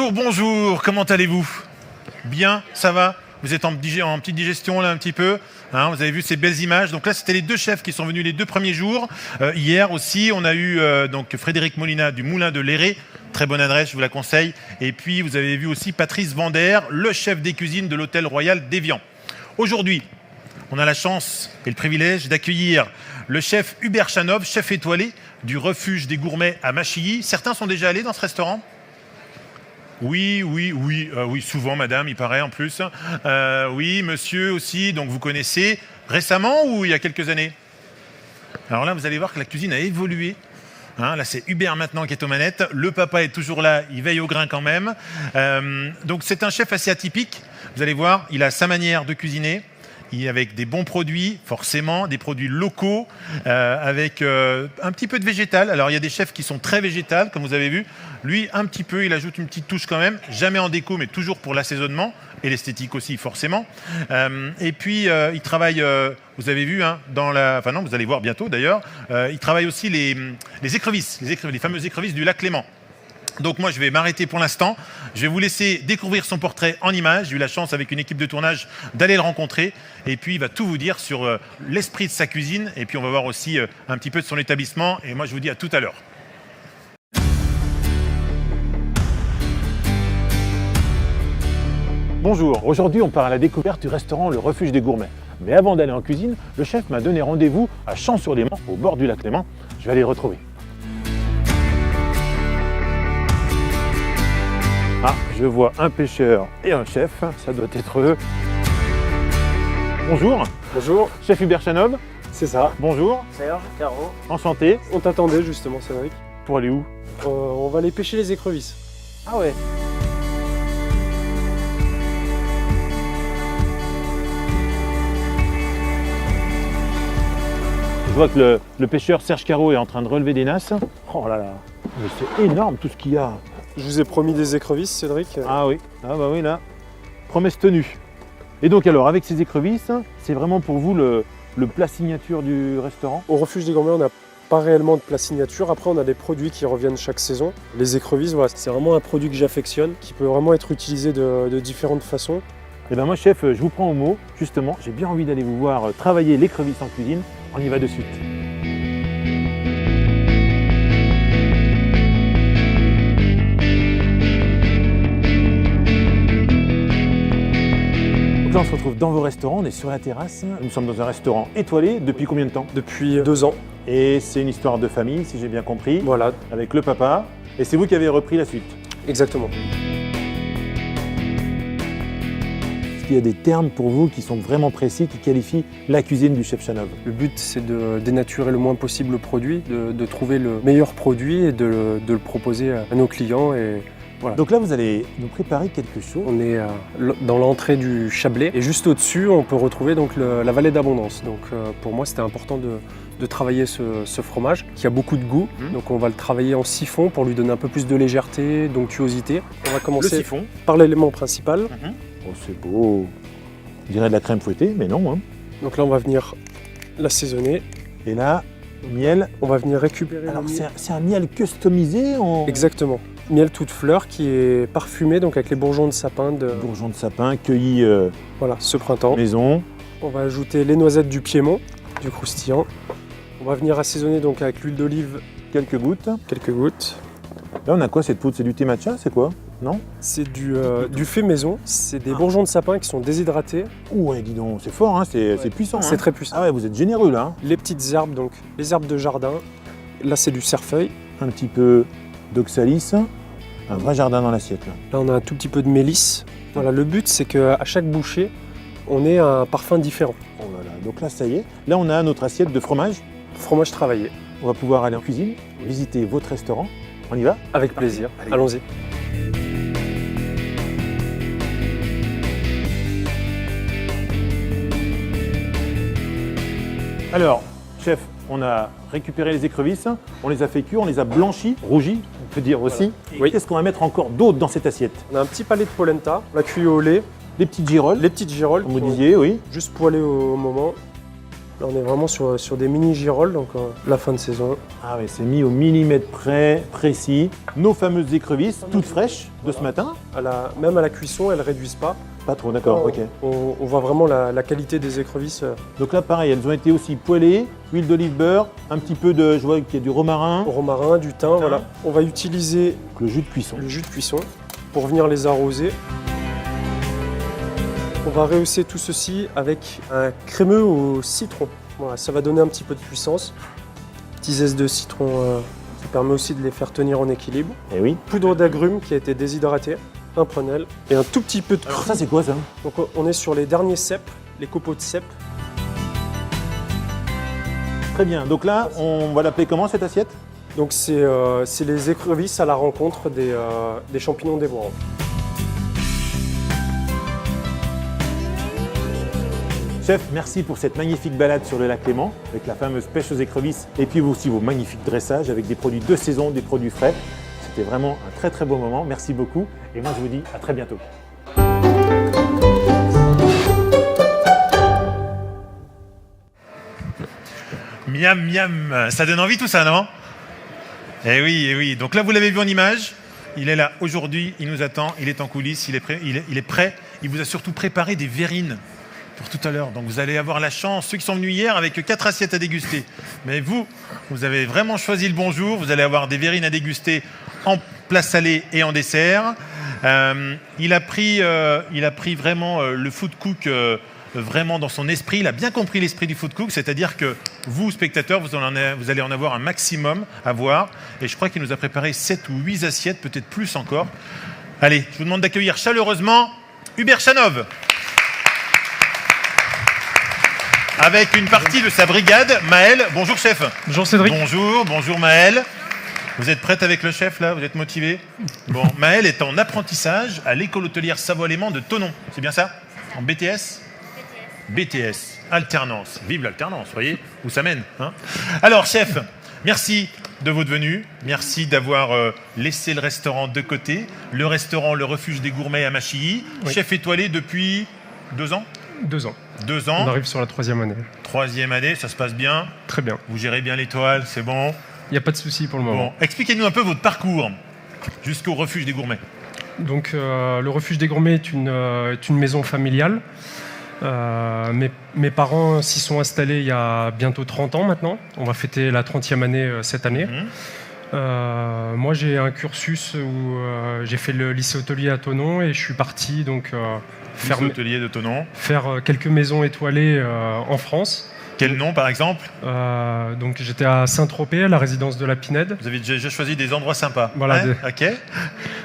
Bonjour, bonjour, comment allez-vous? Bien, ça va? Vous êtes en petite digestion là un petit peu, hein, vous avez vu ces belles images. Donc là, c'était les deux chefs qui sont venus les 2 premiers jours. Hier aussi, on a eu donc Frédéric Molina du Moulin de Léré. Très bonne adresse, je vous la conseille. Et puis, vous avez vu aussi Patrice Vander, le chef des cuisines de l'Hôtel Royal d'Évian. Aujourd'hui, on a la chance et le privilège d'accueillir le chef Hubert Chanov, chef étoilé du Refuge des Gourmets à Machilly. Certains sont déjà allés dans ce restaurant? Oui, souvent, madame, il paraît en plus. Oui, monsieur aussi, donc vous connaissez récemment ou il y a quelques années? Alors là, vous allez voir que la cuisine a évolué. Hein, là, c'est Hubert maintenant qui est aux manettes. Le papa est toujours là, il veille au grain quand même. Donc c'est un chef assez atypique. Vous allez voir, il a sa manière de cuisiner. Avec des bons produits, forcément, des produits locaux, avec un petit peu de végétal. Alors, il y a des chefs qui sont très végétales, comme vous avez vu. Lui, un petit peu, il ajoute une petite touche quand même. Jamais en déco, mais toujours pour l'assaisonnement. Et l'esthétique aussi, forcément. Et puis, il travaille, vous avez vu, hein, enfin non, vous allez voir bientôt d'ailleurs, il travaille aussi les écrevisses, les fameuses écrevisses du lac Léman. Donc moi, je vais m'arrêter pour l'instant. Je vais vous laisser découvrir son portrait en images. J'ai eu la chance, avec une équipe de tournage, d'aller le rencontrer. Et puis, il va tout vous dire sur l'esprit de sa cuisine. Et puis, on va voir aussi un petit peu de son établissement. Et moi, je vous dis à tout à l'heure. Bonjour, aujourd'hui, on part à la découverte du restaurant Le Refuge des Gourmets. Mais avant d'aller en cuisine, le chef m'a donné rendez-vous à Champs-sur-Léman, au bord du lac Léman. Je vais aller le retrouver. Ah, je vois un pêcheur et un chef, ça doit être eux. Bonjour. Bonjour. Chef Hubert Chanov. C'est ça. Bonjour. Serge, Caro. Enchanté. On t'attendait justement, Cédric. Pour aller où? On va aller pêcher les écrevisses. Ah ouais. Je vois que le pêcheur Serge Caro est en train de relever des nasses. Oh là là, mais c'est énorme tout ce qu'il y a. Je vous ai promis des écrevisses, Cédric. Ah oui, là, promesse tenue. Et donc alors, avec ces écrevisses, c'est vraiment pour vous le plat signature du restaurant? Au Refuge des Gourmets, on n'a pas réellement de plat signature. Après, on a des produits qui reviennent chaque saison. Les écrevisses, voilà, c'est vraiment un produit que j'affectionne, qui peut vraiment être utilisé de différentes façons. Et bien moi, chef, je vous prends au mot. Justement, j'ai bien envie d'aller vous voir travailler l'écrevisse en cuisine. On y va de suite. Donc là, on se retrouve dans vos restaurants, on est sur la terrasse. Nous sommes dans un restaurant étoilé depuis combien de temps? Depuis 2 ans. Et c'est une histoire de famille, si j'ai bien compris. Voilà. Avec le papa. Et c'est vous qui avez repris la suite. Exactement. Est-ce qu'il y a des termes pour vous qui sont vraiment précis, qui qualifient la cuisine du chef Chanov? Le but, c'est de dénaturer le moins possible le produit, de trouver le meilleur produit et de le proposer à nos clients. Et voilà. Donc là, vous allez nous préparer quelque chose. On est dans l'entrée du Chablais et juste au-dessus, on peut retrouver donc la vallée d'Abondance. Donc pour moi, c'était important de travailler ce fromage qui a beaucoup de goût. Donc on va le travailler en siphon pour lui donner un peu plus de légèreté, d'onctuosité. On va commencer par l'élément principal. Oh, c'est beau. On dirait de la crème fouettée, mais non. Hein. Donc là, on va venir l'assaisonner. Et là, miel. On va venir récupérer. Alors c'est un miel customisé en... Exactement. Miel toute fleur qui est parfumé donc avec les bourgeons de sapin. Bourgeons de sapin cueillis voilà, ce printemps. Maison. On va ajouter les noisettes du Piémont, du croustillant. On va venir assaisonner donc avec l'huile d'olive. Quelques gouttes. Quelques gouttes. Là, on a quoi cette poudre? C'est du thé matcha, c'est quoi? Non? C'est du fait maison. C'est des bourgeons de sapin qui sont déshydratés. Ouh, ouais, dis donc, c'est fort, hein, c'est puissant. C'est hein. très puissant. Ah ouais, vous êtes généreux là. Hein. Les petites herbes, donc les herbes de jardin. Là, c'est du cerfeuil. Un petit peu d'oxalis. Un vrai jardin dans l'assiette. Là, on a un tout petit peu de mélisse. Voilà, le but, c'est qu'à chaque bouchée, on ait un parfum différent. Oh là là, donc là, ça y est. Là, on a notre assiette de fromage. Fromage travaillé. On va pouvoir aller en cuisine, visiter votre restaurant. On y va? Avec plaisir. Allons-y. Alors, chef, on a récupéré les écrevisses, on les a fait cuire, on les a blanchies, rougies, on peut dire aussi. Voilà. Oui. Qu'est-ce qu'on va mettre encore d'autre dans cette assiette? On a un petit palais de polenta, on l'a cuit au lait. Les petites girolles. Les petites girolles. Comme vous disiez, oui. Juste poêlées au moment. Là, on est vraiment sur des mini girolles, donc la fin de saison. Ah oui, c'est mis au millimètre près, précis. Nos fameuses écrevisses, toutes fraîches de ce matin. Même à la cuisson, elles ne réduisent pas. Pas trop, d'accord, ok. On voit vraiment la qualité des écrevisses. Donc là, pareil, elles ont été aussi poêlées, huile d'olive beurre, un petit peu de, je vois qu'il y a du romarin. Romarin, du thym, voilà. On va utiliser le jus de cuisson. Le jus de cuisson pour venir les arroser. On va rehausser tout ceci avec un crémeux au citron. Voilà, ça va donner un petit peu de puissance. Petit zeste de citron, ça permet aussi de les faire tenir en équilibre. Et oui. Poudre d'agrumes qui a été déshydratée, un prunelle et un tout petit peu de cru. Alors ça, c'est quoi ça? Donc on est sur les derniers cèpes, les copeaux de cèpes. Très bien. Donc là, on va l'appeler comment cette assiette? Donc c'est les écrevisses à la rencontre des champignons des bois. Chef, merci pour cette magnifique balade sur le lac Léman avec la fameuse pêche aux écrevisses et puis aussi vos magnifiques dressages avec des produits de saison, des produits frais. C'était vraiment un très très beau moment. Merci beaucoup et moi je vous dis à très bientôt. Miam, miam. Ça donne envie tout ça, non? Eh oui, eh oui. Donc là, vous l'avez vu en image. Il est là aujourd'hui, il nous attend, il est en coulisses, il est prêt. Il vous a surtout préparé des verrines pour tout à l'heure. Donc vous allez avoir la chance, ceux qui sont venus hier, avec 4 assiettes à déguster. Mais vous avez vraiment choisi le bon jour. Vous allez avoir des verrines à déguster en plat salé et en dessert. Il a pris vraiment le food cook vraiment dans son esprit. Il a bien compris l'esprit du food cook, c'est-à-dire que vous, spectateurs, vous allez en avoir un maximum à voir. Et je crois qu'il nous a préparé 7 ou 8 assiettes, peut-être plus encore. Allez, je vous demande d'accueillir chaleureusement Hubert Chanov, avec une partie de sa brigade, Maël. Bonjour chef. Bonjour Cédric. Bonjour Maël. Vous êtes prête avec le chef là? Vous êtes motivé? Bon, Maël est en apprentissage à l'école hôtelière Savoie-Léman de Thonon. C'est bien ça? En BTS? BTS, alternance. Vive l'alternance, vous voyez où ça mène, hein? Alors chef, merci de votre venue. Merci d'avoir laissé le restaurant de côté. Le restaurant Le Refuge des Gourmets à Machilly. Oui. Chef étoilé depuis 2 ans? 2 ans. 2 ans. On arrive sur la 3e année. 3e année, ça se passe bien? Très bien. Vous gérez bien l'étoile, c'est bon? Il n'y a pas de souci pour le moment. Bon, expliquez-nous un peu votre parcours jusqu'au Refuge des Gourmets. Donc le Refuge des Gourmets est une maison familiale. Mes parents s'y sont installés il y a bientôt 30 ans maintenant. On va fêter la 30e année cette année. Moi j'ai un cursus où j'ai fait le lycée hôtelier à Thonon et je suis parti donc hôtelier de Thonon. Faire quelques maisons étoilées en France. Quel nom par exemple? Donc j'étais à Saint-Tropez, à la résidence de la Pinède. Vous avez déjà choisi des endroits sympas. Voilà. Ouais, ok.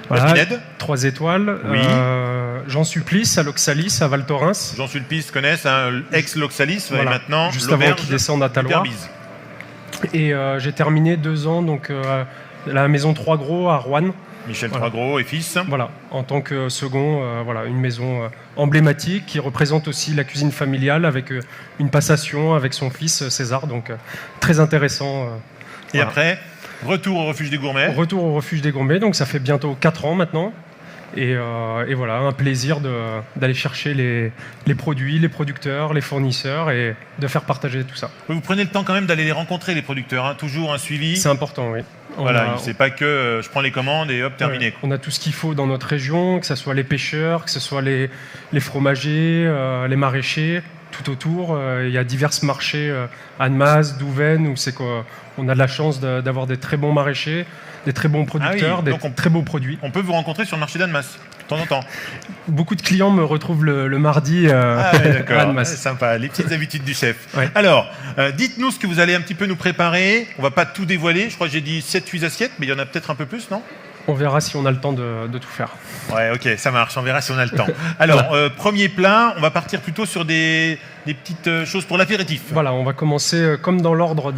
Voilà, la Pinède. 3 étoiles. Oui. Jean Sulpice à l'Oxalis, à Val Thorens. Jean Sulpice connaissent, hein, ex-Loxalis, voilà. Et maintenant juste avant qu'il descende à Talois. Et j'ai terminé 2 ans donc la maison Trois Gros à Roanne. Michel Troisgros et fils. Voilà, en tant que second, voilà, une maison emblématique qui représente aussi la cuisine familiale avec une passation avec son fils César, donc très intéressant. Et voilà. Après, retour au Refuge des Gourmets. Retour au Refuge des Gourmets, donc ça fait bientôt 4 ans maintenant. Et voilà, un plaisir d'aller chercher les produits, les producteurs, les fournisseurs et de faire partager tout ça. Vous prenez le temps quand même d'aller les rencontrer, les producteurs, hein, toujours un suivi. C'est important, oui. Voilà, c'est pas que je prends les commandes et hop, terminé. Ouais, on a tout ce qu'il faut dans notre région, que ce soit les pêcheurs, que ce soit les fromagers, les maraîchers, tout autour. Il y a divers marchés, Annemasse, Douvaine, où c'est qu'on a de la chance d'avoir des très bons maraîchers, des très bons producteurs, des très beaux produits. On peut vous rencontrer sur le marché d'Annemasse, de temps en temps. Beaucoup de clients me retrouvent le mardi ouais, à Annemasse. C'est sympa, les petites habitudes du chef. Ouais. Alors, dites-nous ce que vous allez un petit peu nous préparer. On va pas tout dévoiler, je crois que j'ai dit 7-8 assiettes, mais il y en a peut-être un peu plus, non? On verra si on a le temps de tout faire. Ouais, ok, ça marche, on verra si on a le temps. Alors, premier plat, on va partir plutôt sur des petites choses pour l'apéritif. Voilà, on va commencer comme dans l'ordre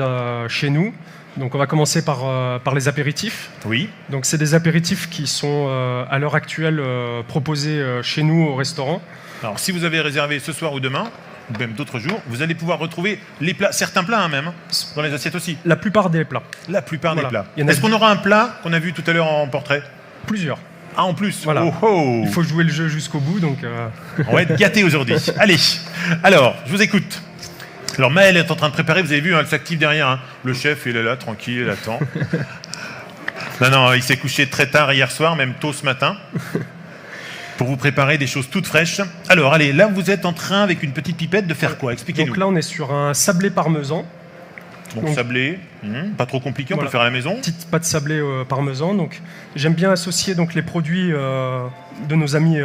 chez nous. Donc on va commencer par les apéritifs. Oui. Donc c'est des apéritifs qui sont à l'heure actuelle proposés chez nous au restaurant. Alors si vous avez réservé ce soir ou demain, ou même d'autres jours, vous allez pouvoir retrouver les plats, certains plats hein, même, dans les assiettes aussi. La plupart des plats. La plupart des plats. Est-ce qu'on aura un plat qu'on a vu tout à l'heure en portrait? Plusieurs. Ah, en plus. Voilà. Oh, oh. Il faut jouer le jeu jusqu'au bout, donc... On va être gâtés aujourd'hui. Allez, alors, je vous écoute. Alors Maël est en train de préparer, vous avez vu, hein, elle s'active derrière. Hein. Le chef, il est là, tranquille, il attend. Non, il s'est couché très tard hier soir, même tôt ce matin, pour vous préparer des choses toutes fraîches. Alors, allez, là, vous êtes en train, avec une petite pipette, de faire quoi? Expliquez-nous. Donc là, on est sur un sablé parmesan. Donc sablé, pas trop compliqué, on peut le faire à la maison. Petite pâte sablée parmesan. Donc, j'aime bien associer donc, les produits de nos amis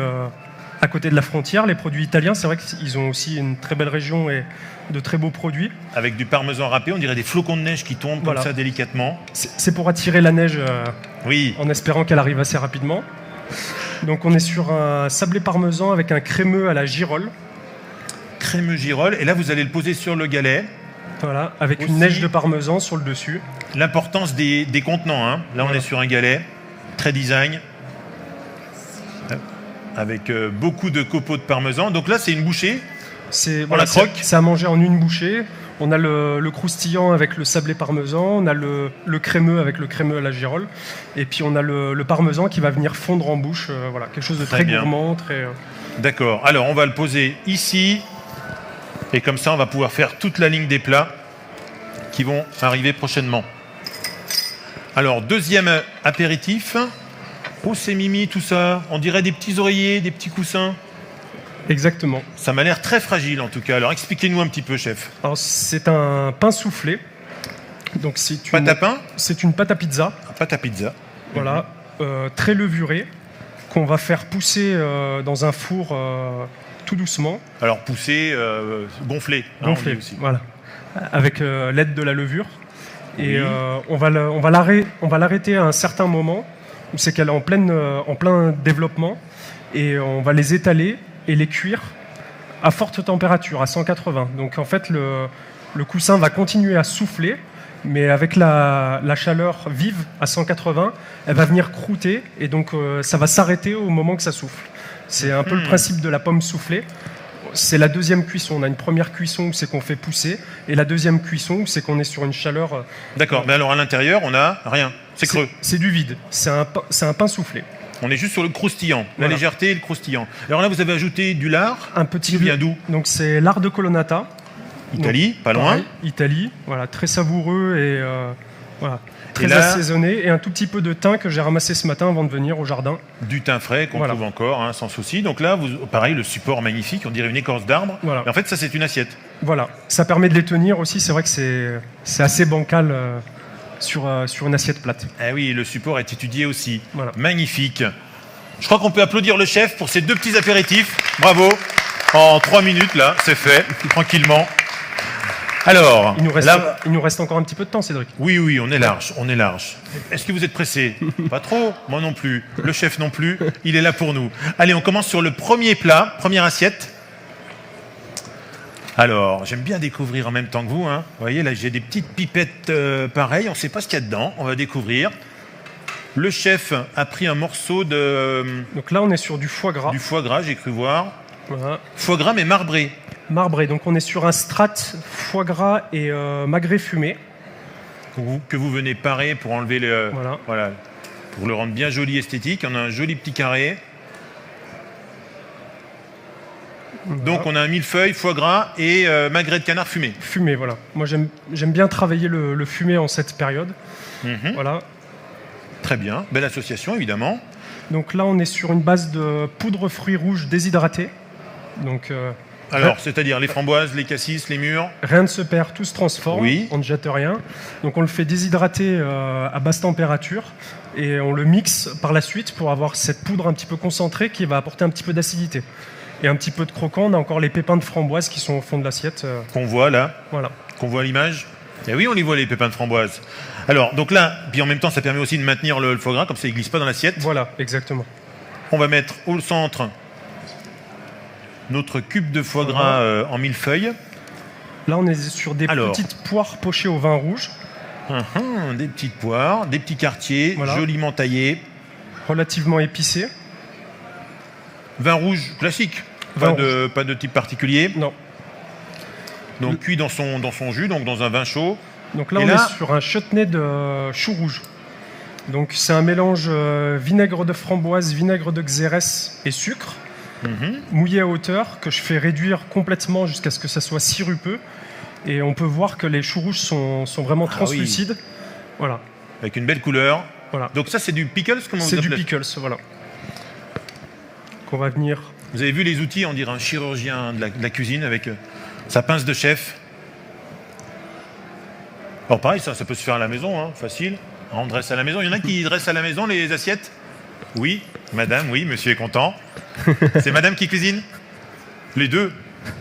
à côté de la frontière. Les produits italiens, c'est vrai qu'ils ont aussi une très belle région et de très beaux produits. Avec du parmesan râpé, on dirait des flocons de neige qui tombent comme ça délicatement. C'est pour attirer la neige oui. En espérant qu'elle arrive assez rapidement. Donc on est sur un sablé parmesan avec un crémeux à la girole. Crémeux girole, et là vous allez le poser sur le galet. Voilà, avec une neige de parmesan sur le dessus. L'importance des contenants, hein. Là on est sur un galet, très design, avec beaucoup de copeaux de parmesan. Donc là c'est une bouchée. Voilà, c'est à manger en une bouchée. On a le croustillant avec le sablé parmesan, on a le crémeux avec le crémeux à la girole, et puis on a le parmesan qui va venir fondre en bouche. Voilà, quelque chose de très gourmand. D'accord. Alors on va le poser ici, et comme ça on va pouvoir faire toute la ligne des plats qui vont arriver prochainement. Alors deuxième apéritif. Oh c'est mimi tout ça. On dirait des petits oreillers, des petits coussins. Exactement. Ça m'a l'air très fragile en tout cas. Alors expliquez-nous un petit peu, chef. Alors c'est un pain soufflé. Donc pâte à pain ? C'est une pâte à pizza. Pâte à pizza. Voilà, très levurée, qu'on va faire pousser dans un four tout doucement. Alors pousser, gonfler. Gonfler, aussi. Voilà. Avec l'aide de la levure. Oui. Et on va l'arrêter à un certain moment où c'est qu'elle est en plein développement. Et on va les étaler et les cuire à forte température, à 180. Donc en fait, le coussin va continuer à souffler, mais avec la chaleur vive à 180, elle va venir croûter, et donc ça va s'arrêter au moment que ça souffle. C'est un peu le principe de la pomme soufflée. C'est la deuxième cuisson. On a une première cuisson où c'est qu'on fait pousser, et la deuxième cuisson où c'est qu'on est sur une chaleur... D'accord, mais alors à l'intérieur, on n'a rien. C'est creux. C'est du vide. C'est un pain soufflé. On est juste sur le croustillant, la légèreté et le croustillant. Alors là, vous avez ajouté du lard. Un petit. Qui vient d'où? Donc c'est lard de Colonnata. Italie, donc, pas loin. Pareil, Italie, voilà, très savoureux et voilà, très assaisonné. Et un tout petit peu de thym que j'ai ramassé ce matin avant de venir au jardin. Du thym frais qu'on trouve encore, hein, sans souci. Donc là, pareil, le support magnifique, on dirait une écorce d'arbre. Voilà. Et en fait, ça, c'est une assiette. Voilà, ça permet de les tenir aussi. C'est vrai que c'est assez bancal. Sur une assiette plate. Ah oui, le support est étudié aussi. Voilà. Magnifique. Je crois qu'on peut applaudir le chef pour ces deux petits apéritifs. Bravo. En 3 minutes, là, c'est fait, tranquillement. Alors, il nous reste encore un petit peu de temps, Cédric. Oui, on est large, Est-ce que vous êtes pressé? Pas trop, moi non plus. Le chef non plus, il est là pour nous. Allez, on commence sur le premier plat, première assiette. Alors, j'aime bien découvrir en même temps que vous. Hein. Vous voyez, là, j'ai des petites pipettes pareilles. On ne sait pas ce qu'il y a dedans. On va découvrir. Le chef a pris un morceau de... Donc là, on est sur du foie gras. Du foie gras, j'ai cru voir. Voilà. Foie gras, mais marbré. Marbré. Donc, on est sur un strat foie gras et magret fumé. Que vous venez parer pour enlever le... Voilà. Pour le rendre bien joli, esthétique. On a un joli petit carré. Donc on a un millefeuille, foie gras et magret de canard fumé. Fumé, voilà. Moi j'aime bien travailler le fumé en cette période. Voilà. Très bien, belle association évidemment. Donc là on est sur une base de poudre fruits rouges déshydratée. Donc, alors, c'est-à-dire les framboises, les cassis, les mûres? Rien ne se perd, tout se transforme, oui. On ne jette rien. Donc on le fait déshydrater à basse température et on le mixe par la suite pour avoir cette poudre un petit peu concentrée qui va apporter un petit peu d'acidité. Et un petit peu de croquant, on a encore les pépins de framboise qui sont au fond de l'assiette. Qu'on voit là, voilà. Qu'on voit à l'image. Et oui, on les voit les pépins de framboise. Alors, donc là, puis en même temps, ça permet aussi de maintenir le foie gras, comme ça il ne glisse pas dans l'assiette. Voilà, exactement. On va mettre au centre notre cube de foie gras en millefeuille. Là, on est sur des petites poires pochées au vin rouge. Des petites poires, des petits quartiers, joliment taillés. Relativement épicés. Vin rouge classique. Pas de type particulier. Non. Donc cuit dans son jus, donc dans un vin chaud. Donc là, on est sur un chutney de chou rouge. Donc c'est un mélange vinaigre de framboise, vinaigre de xérès et sucre, mouillé à hauteur, que je fais réduire complètement jusqu'à ce que ça soit sirupeux. Et on peut voir que les choux rouges sont vraiment translucides. Voilà. Avec une belle couleur. Voilà. Donc ça, c'est du pickles, comment vous C'est du appelez? pickles, voilà. Qu'on va venir... Vous avez vu les outils, on dirait un chirurgien de la cuisine avec sa pince de chef. Alors pareil, ça peut se faire à la maison, hein, facile. On dresse à la maison. Il y en a qui dressent à la maison les assiettes? Oui, madame, oui, monsieur est content. C'est madame qui cuisine? Les deux.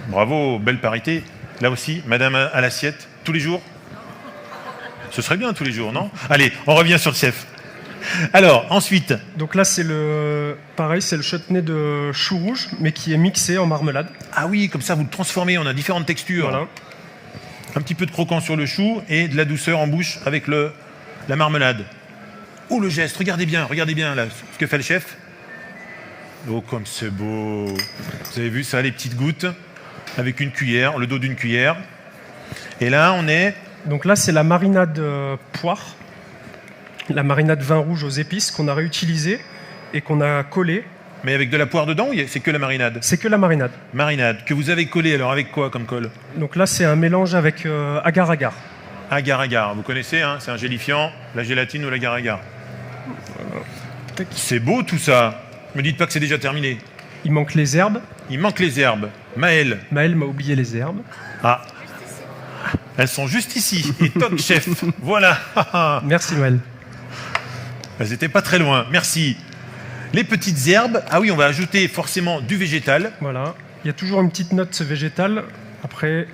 Bravo, belle parité. Là aussi, madame à l'assiette, tous les jours. Ce serait bien tous les jours, non? Allez, on revient sur le chef. Alors, ensuite... Donc là, c'est pareil, c'est le chutney de chou rouge, mais qui est mixé en marmelade. Ah oui, comme ça, vous le transformez, on a différentes textures. Voilà. Un petit peu de croquant sur le chou et de la douceur en bouche avec la marmelade. Oh, le geste, regardez bien là, ce que fait le chef. Oh, comme c'est beau. Vous avez vu ça, les petites gouttes, avec une cuillère, le dos d'une cuillère. Et là, on est... Donc là, c'est la marinade poire, la marinade vin rouge aux épices qu'on a réutilisée et qu'on a collée. Mais avec de la poire dedans ou c'est que la marinade? C'est que la marinade. Marinade, que vous avez collée, alors avec quoi comme colle? Donc là, c'est un mélange avec agar-agar. Agar-agar, vous connaissez, hein, c'est un gélifiant, la gélatine ou l'agar-agar. C'est beau tout ça. Me dites pas que c'est déjà terminé. Il manque les herbes. Il manque les herbes. Maëlle. Maëlle m'a oublié les herbes. Ah, elles sont juste ici. Et toc, chef. Voilà. Merci Maëlle. Elles n'étaient pas très loin. Merci. Les petites herbes. Ah oui, on va ajouter forcément du végétal. Voilà. Il y a toujours une petite note végétale. Après,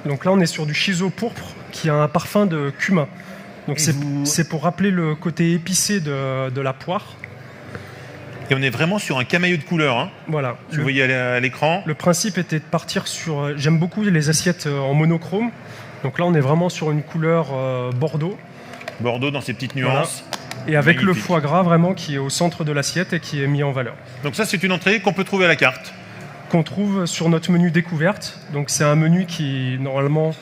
donc là, on est sur du shiso pourpre qui a un parfum de cumin. Donc c'est pour rappeler le côté épicé de la poire. Et on est vraiment sur un camailleux de couleurs. Hein. Voilà. Vous voyez à l'écran. Le principe était de partir sur... J'aime beaucoup les assiettes en monochrome. Donc là, on est vraiment sur une couleur bordeaux. Bordeaux dans ses petites nuances. Voilà. Et avec magnifique. le foie gras vraiment qui est au centre de l'assiette et qui est mis en valeur. Donc ça, c'est une entrée qu'on peut trouver à la carte. Qu'on trouve sur notre menu découverte. Donc c'est un menu qui, normalement,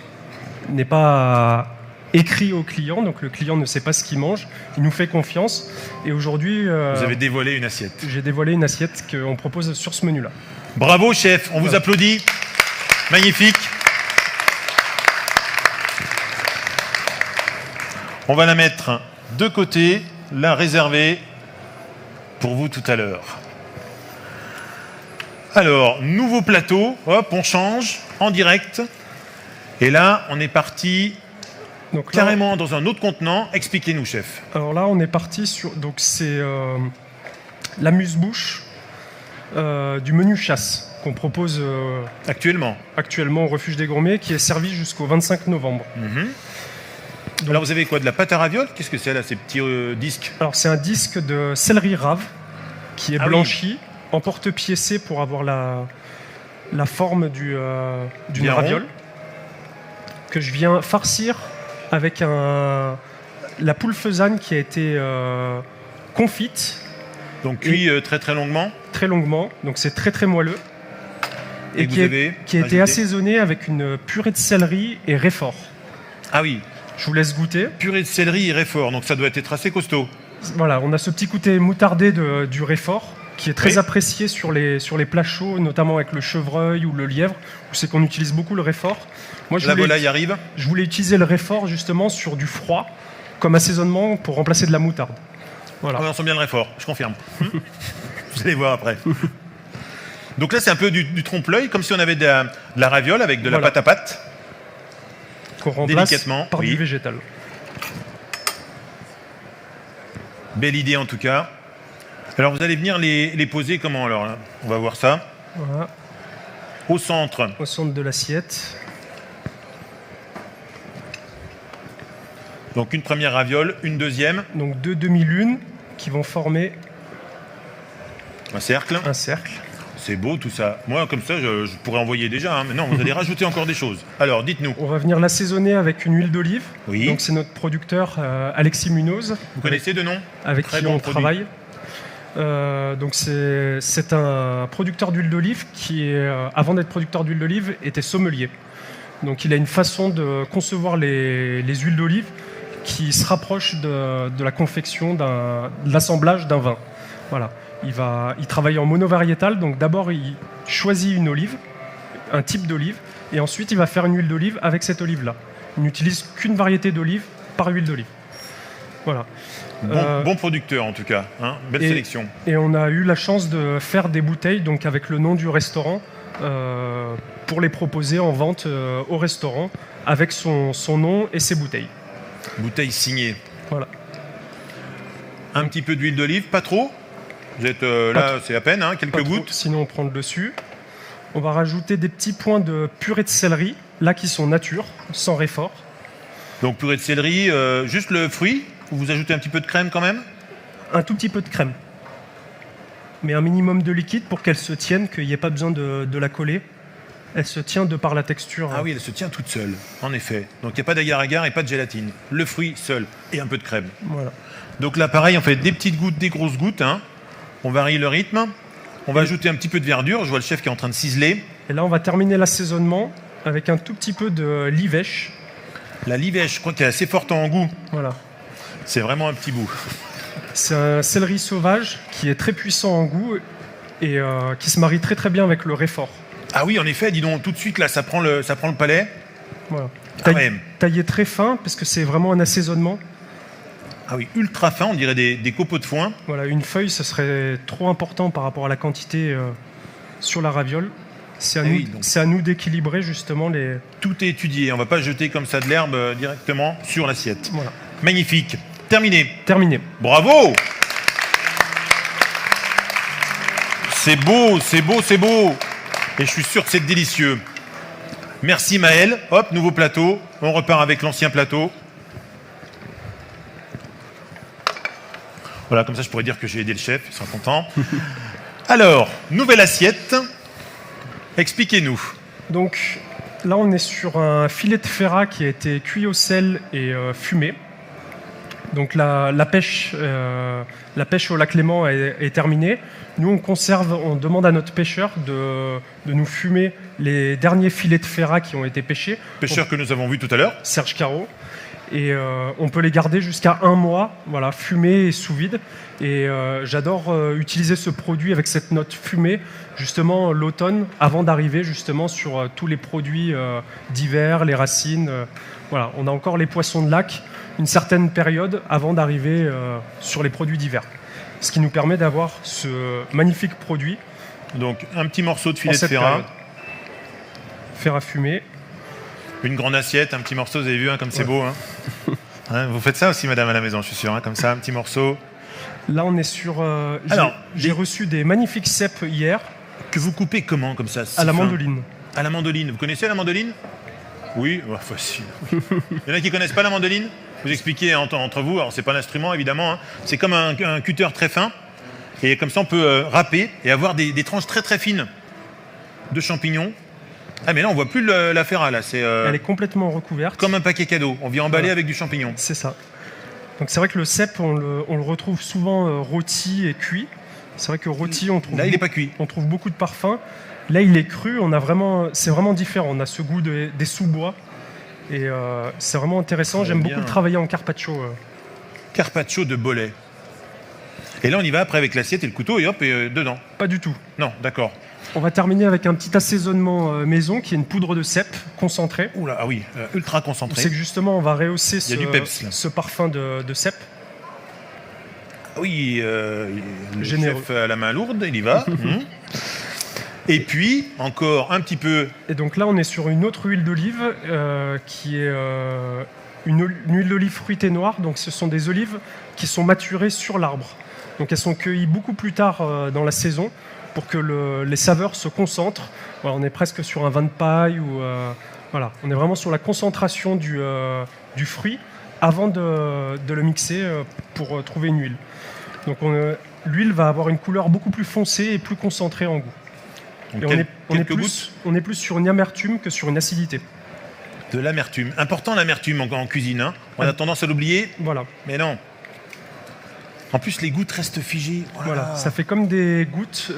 n'est pas écrit au client. Donc le client ne sait pas ce qu'il mange. Il nous fait confiance. Et aujourd'hui... Vous avez dévoilé une assiette. J'ai dévoilé une assiette qu'on propose sur ce menu-là. Bravo, chef. On vous applaudit. Magnifique. On va la mettre de côté, la réserver pour vous tout à l'heure. Alors, nouveau plateau, hop, on change en direct. Et là, on est parti donc là, carrément dans un autre contenant. Expliquez-nous, chef. Alors là, on est parti sur... Donc c'est l'amuse-bouche du menu chasse qu'on propose Actuellement au Refuge des Gourmets, qui est servi jusqu'au 25 novembre. Donc, alors, vous avez quoi? De la pâte à ravioles? Qu'est-ce que c'est, là, ces petits disques? Alors, c'est un disque de céleri rave qui est blanchi en porte-piécé pour avoir la forme d'une raviole que je viens farcir avec la poule faisane qui a été confite. Donc, cuit très très longuement? Très longuement, donc c'est très très moelleux. Et qui a été assaisonné avec une purée de céleri et réfort. Ah oui. Je vous laisse goûter. Purée de céleri et réfort, donc ça doit être assez costaud. Voilà, on a ce petit côté moutardé du réfort qui est très apprécié sur les plats chauds, notamment avec le chevreuil ou le lièvre, où c'est qu'on utilise beaucoup le réfort. Moi, la volaille arrive. Je voulais utiliser le réfort justement sur du froid comme assaisonnement pour remplacer de la moutarde. Voilà. On sent bien le réfort, je confirme. Vous allez voir après. Donc là, c'est un peu du trompe-l'œil, comme si on avait de la raviole avec de la pâte à pâte. Qu'on remplace délicatement par du végétal. Belle idée en tout cas. Alors vous allez venir les poser comment alors là? On va voir ça. Voilà. Au centre. Au centre de l'assiette. Donc une première raviole, une deuxième. Donc deux demi-lunes qui vont former un cercle. C'est beau tout ça. Moi, comme ça, je pourrais envoyer déjà. Hein. Mais non, vous allez rajouter encore des choses. Alors, dites-nous. On va venir l'assaisonner avec une huile d'olive. Oui. Donc, c'est notre producteur Alexis Munoz. Vous connaissez de nom? Avec qui on travaille. Donc, c'est un producteur d'huile d'olive qui, avant d'être producteur d'huile d'olive, était sommelier. Donc, il a une façon de concevoir les huiles d'olive qui se rapproche de la confection, de l'assemblage d'un vin. Voilà. Il travaille en monovariétal, donc d'abord il choisit une olive, un type d'olive, Et ensuite, il va faire une huile d'olive avec cette olive-là. Il n'utilise qu'une variété d'olive par huile d'olive. Voilà. Bon producteur en tout cas, hein, belle sélection. Et on a eu la chance de faire des bouteilles donc avec le nom du restaurant pour les proposer en vente au restaurant avec son nom et ses bouteilles. Bouteille signée. Voilà. Un petit peu d'huile d'olive, pas trop. Vous êtes là, c'est à peine, hein, quelques gouttes. Sinon, on prend le dessus. On va rajouter des petits points de purée de céleri, là qui sont nature, sans réfort. Donc purée de céleri, juste le fruit. Vous ajoutez un petit peu de crème quand même? Un tout petit peu de crème. Mais un minimum de liquide pour qu'elle se tienne, qu'il n'y ait pas besoin de la coller. Elle se tient de par la texture. Ah oui, elle se tient toute seule, en effet. Donc il n'y a pas d'agar-agar et pas de gélatine. Le fruit seul et un peu de crème. Voilà. Donc là, pareil, on fait des petites gouttes, des grosses gouttes. Hein. On varie le rythme. On va ajouter un petit peu de verdure. Je vois le chef qui est en train de ciseler. Et là, on va terminer l'assaisonnement avec un tout petit peu de livèche. La livèche, je crois qu'elle est assez forte en goût. Voilà. C'est vraiment un petit bout. C'est un céleri sauvage qui est très puissant en goût et qui se marie très très bien avec le réfort. Ah oui, en effet, dis donc, tout de suite, là, ça prend le palais. Voilà. Ah ouais. Taillé très fin, parce que c'est vraiment un assaisonnement. Ah oui, ultra fin, on dirait des copeaux de foin. Voilà, une feuille, ce serait trop important par rapport à la quantité sur la raviole. C'est à nous d'équilibrer justement les... Tout est étudié, on ne va pas jeter comme ça de l'herbe directement sur l'assiette. Voilà. Magnifique. Terminé. Terminé. Bravo. C'est beau, c'est beau, c'est beau. Et je suis sûr que c'est délicieux. Merci Maël. Hop, nouveau plateau. On repart avec l'ancien plateau. Voilà, comme ça je pourrais dire que j'ai aidé le chef, il sera content. Alors, nouvelle assiette. Expliquez-nous. Donc là, on est sur un filet de ferra qui a été cuit au sel et fumé. Donc la pêche au lac Léman est terminée. Nous, on demande à notre pêcheur de nous fumer les derniers filets de ferra qui ont été pêchés. Pêcheur que nous avons vu tout à l'heure. Serge Caro. Et on peut les garder jusqu'à 1 mois, voilà, fumés et sous vide. Et j'adore utiliser ce produit avec cette note fumée, justement l'automne, avant d'arriver justement sur tous les produits d'hiver, les racines. Voilà, on a encore les poissons de lac une certaine période avant d'arriver sur les produits d'hiver. Ce qui nous permet d'avoir ce magnifique produit. Donc un petit morceau de filet de ferra. Ferra fumé. Une grande assiette, un petit morceau, vous avez vu, hein, comme c'est beau. Hein. Hein, vous faites ça aussi, madame, à la maison, je suis sûr, hein, comme ça, un petit morceau. Là, on est sur... j'ai reçu des magnifiques cèpes hier. Que vous coupez comment, comme ça? À la mandoline. À la mandoline. Vous connaissez la mandoline? Oui, oh, facile. Il y en a qui ne connaissent pas la mandoline? Vous expliquez entre vous, alors c'est pas un instrument, évidemment. Hein. C'est comme un cutter très fin. Et comme ça, on peut râper et avoir des tranches très très fines de champignons. Ah mais là on voit plus la ferra là, elle est complètement recouverte. Comme un paquet cadeau, on vient emballer avec du champignon. C'est ça. Donc c'est vrai que le cèpe on le retrouve souvent rôti et cuit. C'est vrai que rôti on trouve. Là il n'est pas cuit. On trouve beaucoup de parfums. Là il est cru, c'est vraiment différent. On a ce goût des sous-bois et c'est vraiment intéressant. J'aime beaucoup le travailler en carpaccio. Carpaccio de Bolet. Et là on y va après avec l'assiette et le couteau et hop et dedans. Pas du tout. Non, d'accord. On va terminer avec un petit assaisonnement maison qui est une poudre de cèpe concentrée. Oula, ah oui, ultra concentrée. C'est que justement on va rehausser ce parfum de cèpe. Oui, le chef a la main lourde, il y va. Et puis, encore un petit peu... Et donc là, on est sur une autre huile d'olive qui est une huile d'olive fruitée noire. Donc ce sont des olives qui sont maturées sur l'arbre. Donc elles sont cueillies beaucoup plus tard dans la saison pour que les saveurs se concentrent. Voilà, on est presque sur un vin de paille. Voilà, on est vraiment sur la concentration du fruit avant de le mixer pour trouver une huile. Donc l'huile va avoir une couleur beaucoup plus foncée et plus concentrée en goût. Et on est plus sur une amertume que sur une acidité. De l'amertume. Important l'amertume en cuisine. Hein. On a tendance à l'oublier. Voilà. Mais non. En plus, les gouttes restent figées. Voilà, ça fait comme des gouttes,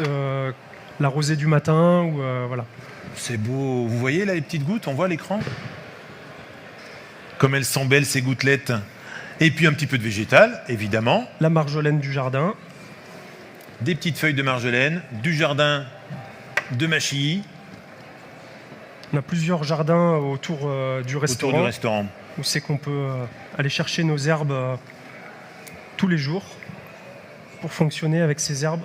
la rosée du matin. Ou, voilà. C'est beau. Vous voyez là les petites gouttes? On voit à l'écran? Comme elles sont belles ces gouttelettes. Et puis un petit peu de végétal, évidemment. La marjolaine du jardin. Des petites feuilles de marjolaine, du jardin de mâchilly. On a plusieurs jardins autour du restaurant. Autour du restaurant. Où c'est qu'on peut aller chercher nos herbes tous les jours pour fonctionner avec ces herbes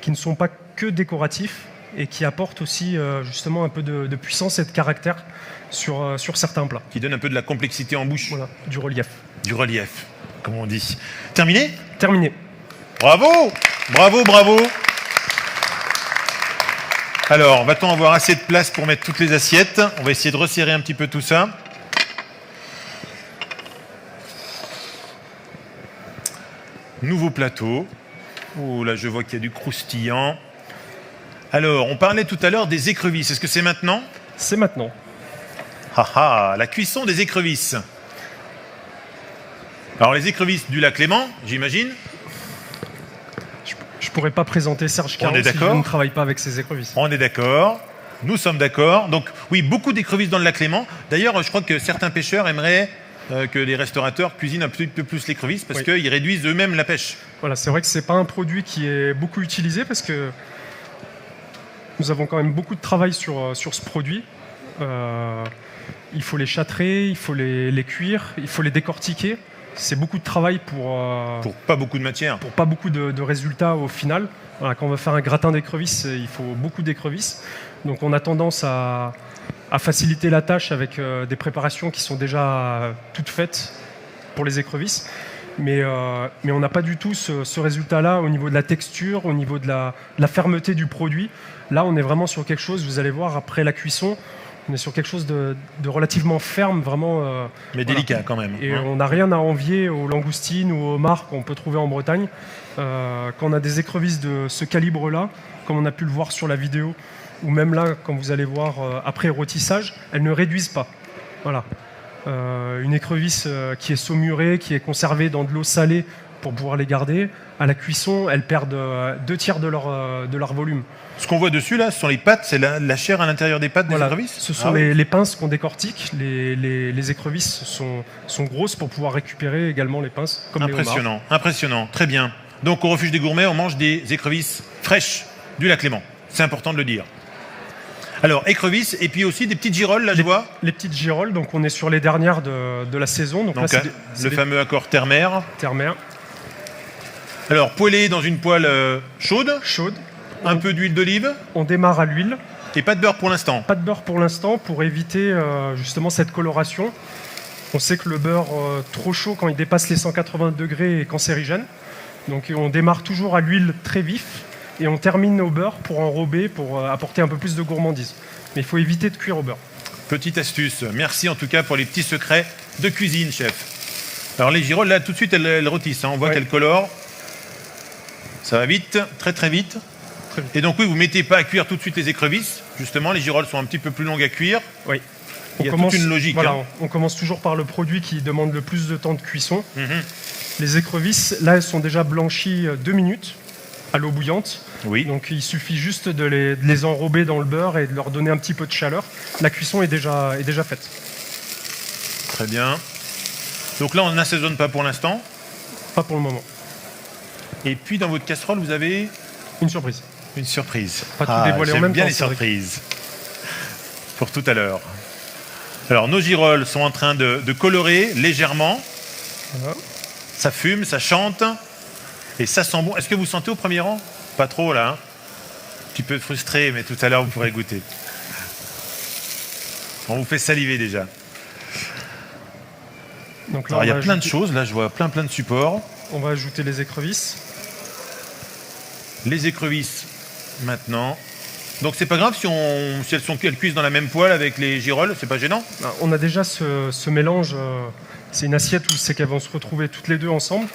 qui ne sont pas que décoratifs et qui apportent aussi justement un peu de puissance et de caractère sur certains plats. Qui donne un peu de la complexité en bouche. Voilà, du relief. Du relief, comme on dit. Terminé ? Terminé. Bravo ! Bravo, bravo ! Alors, va-t-on avoir assez de place pour mettre toutes les assiettes ? On va essayer de resserrer un petit peu tout ça. Nouveau plateau. Oh là, je vois qu'il y a du croustillant. Alors, on parlait tout à l'heure des écrevisses. Est-ce que c'est maintenant ? C'est maintenant. Ah ah, la cuisson des écrevisses. Alors, les écrevisses du lac Léman, j'imagine. Je pourrais pas présenter Serge Caron si je ne travaille pas avec ses écrevisses. On est d'accord. Nous sommes d'accord. Donc, oui, beaucoup d'écrevisses dans le lac Léman. D'ailleurs, je crois que certains pêcheurs aimeraient que les restaurateurs cuisinent un petit peu plus l'écrevisse parce qu'ils réduisent eux-mêmes la pêche. Voilà, c'est vrai que c'est pas un produit qui est beaucoup utilisé parce que nous avons quand même beaucoup de travail sur ce produit. Il faut les châtrer, il faut les cuire, il faut les décortiquer. C'est beaucoup de travail pour pas beaucoup de matière. Pour pas beaucoup de résultats au final. Voilà, quand on va faire un gratin d'écrevisses, il faut beaucoup d'écrevisses. Donc on a tendance à faciliter la tâche avec des préparations qui sont déjà toutes faites pour les écrevisses. Mais on n'a pas du tout ce résultat-là au niveau de la texture, au niveau de la fermeté du produit. Là, on est vraiment sur quelque chose, vous allez voir, après la cuisson, on est sur quelque chose de relativement ferme, vraiment... mais délicat quand même. Et on n'a rien à envier aux langoustines ou aux homards qu'on peut trouver en Bretagne. Quand on a des écrevisses de ce calibre-là, comme on a pu le voir sur la vidéo, ou même là, quand vous allez voir après rôtissage, elles ne réduisent pas. Voilà. Une écrevisse qui est saumurée, qui est conservée dans de l'eau salée pour pouvoir les garder, à la cuisson, elles perdent 2/3 de leur volume. Ce qu'on voit dessus, là, ce sont les pâtes, c'est la chair à l'intérieur des pâtes des écrevisses ? Ce sont les pinces qu'on décortique. Les écrevisses sont grosses pour pouvoir récupérer également les pinces, comme impressionnant, les homards. Impressionnant, très bien. Donc au refuge des gourmets, on mange des écrevisses fraîches du lac Léman. C'est important de le dire. Alors, écrevisses, et puis aussi des petites girolles, là, je vois. Les petites girolles, donc on est sur les dernières de la saison. Donc là, le fameux accord terre-mer. Terre-mer. Alors, poêlé dans une poêle chaude. Chaude. Un peu d'huile d'olive. On démarre à l'huile. Et pas de beurre pour l'instant. Pas de beurre pour l'instant pour éviter justement cette coloration. On sait que le beurre trop chaud, quand il dépasse les 180 degrés, est cancérigène. Donc on démarre toujours à l'huile très vif et on termine au beurre pour enrober, pour apporter un peu plus de gourmandise. Mais il faut éviter de cuire au beurre. Petite astuce. Merci en tout cas pour les petits secrets de cuisine, chef. Alors les girolles, là, tout de suite, elles rôtissent. On voit qu'elles colorent. Ça va vite, très très vite. Et donc oui, vous ne mettez pas à cuire tout de suite les écrevisses. Justement, les girolles sont un petit peu plus longues à cuire. Oui. Il y a toute une logique. Voilà, on commence toujours par le produit qui demande le plus de temps de cuisson. Les écrevisses, là, elles sont déjà blanchies 2 minutes à l'eau bouillante. Oui. Donc il suffit juste de les enrober dans le beurre et de leur donner un petit peu de chaleur. La cuisson est déjà faite. Très bien. Donc là, on n'assaisonne pas pour l'instant. Pas pour le moment. Et puis dans votre casserole, vous avez une surprise. Une surprise. Pas tout dévoiler en même temps. J'aime bien les surprises. Pour tout à l'heure. Alors, nos girolles sont en train de colorer légèrement. Voilà. Ça fume, ça chante. Et ça sent bon. Est-ce que vous sentez au premier rang ? Pas trop, là. Hein, un petit peu frustré, mais tout à l'heure, vous pourrez goûter. On vous fait saliver déjà. Donc là, alors, il y a plein de choses. Là, je vois plein de supports. On va ajouter les écrevisses. Les écrevisses, maintenant. Donc c'est pas grave si elles cuisent dans la même poêle avec les girolles, c'est pas gênant ? On a déjà ce mélange, c'est une assiette où c'est qu'elles vont se retrouver toutes les deux ensemble.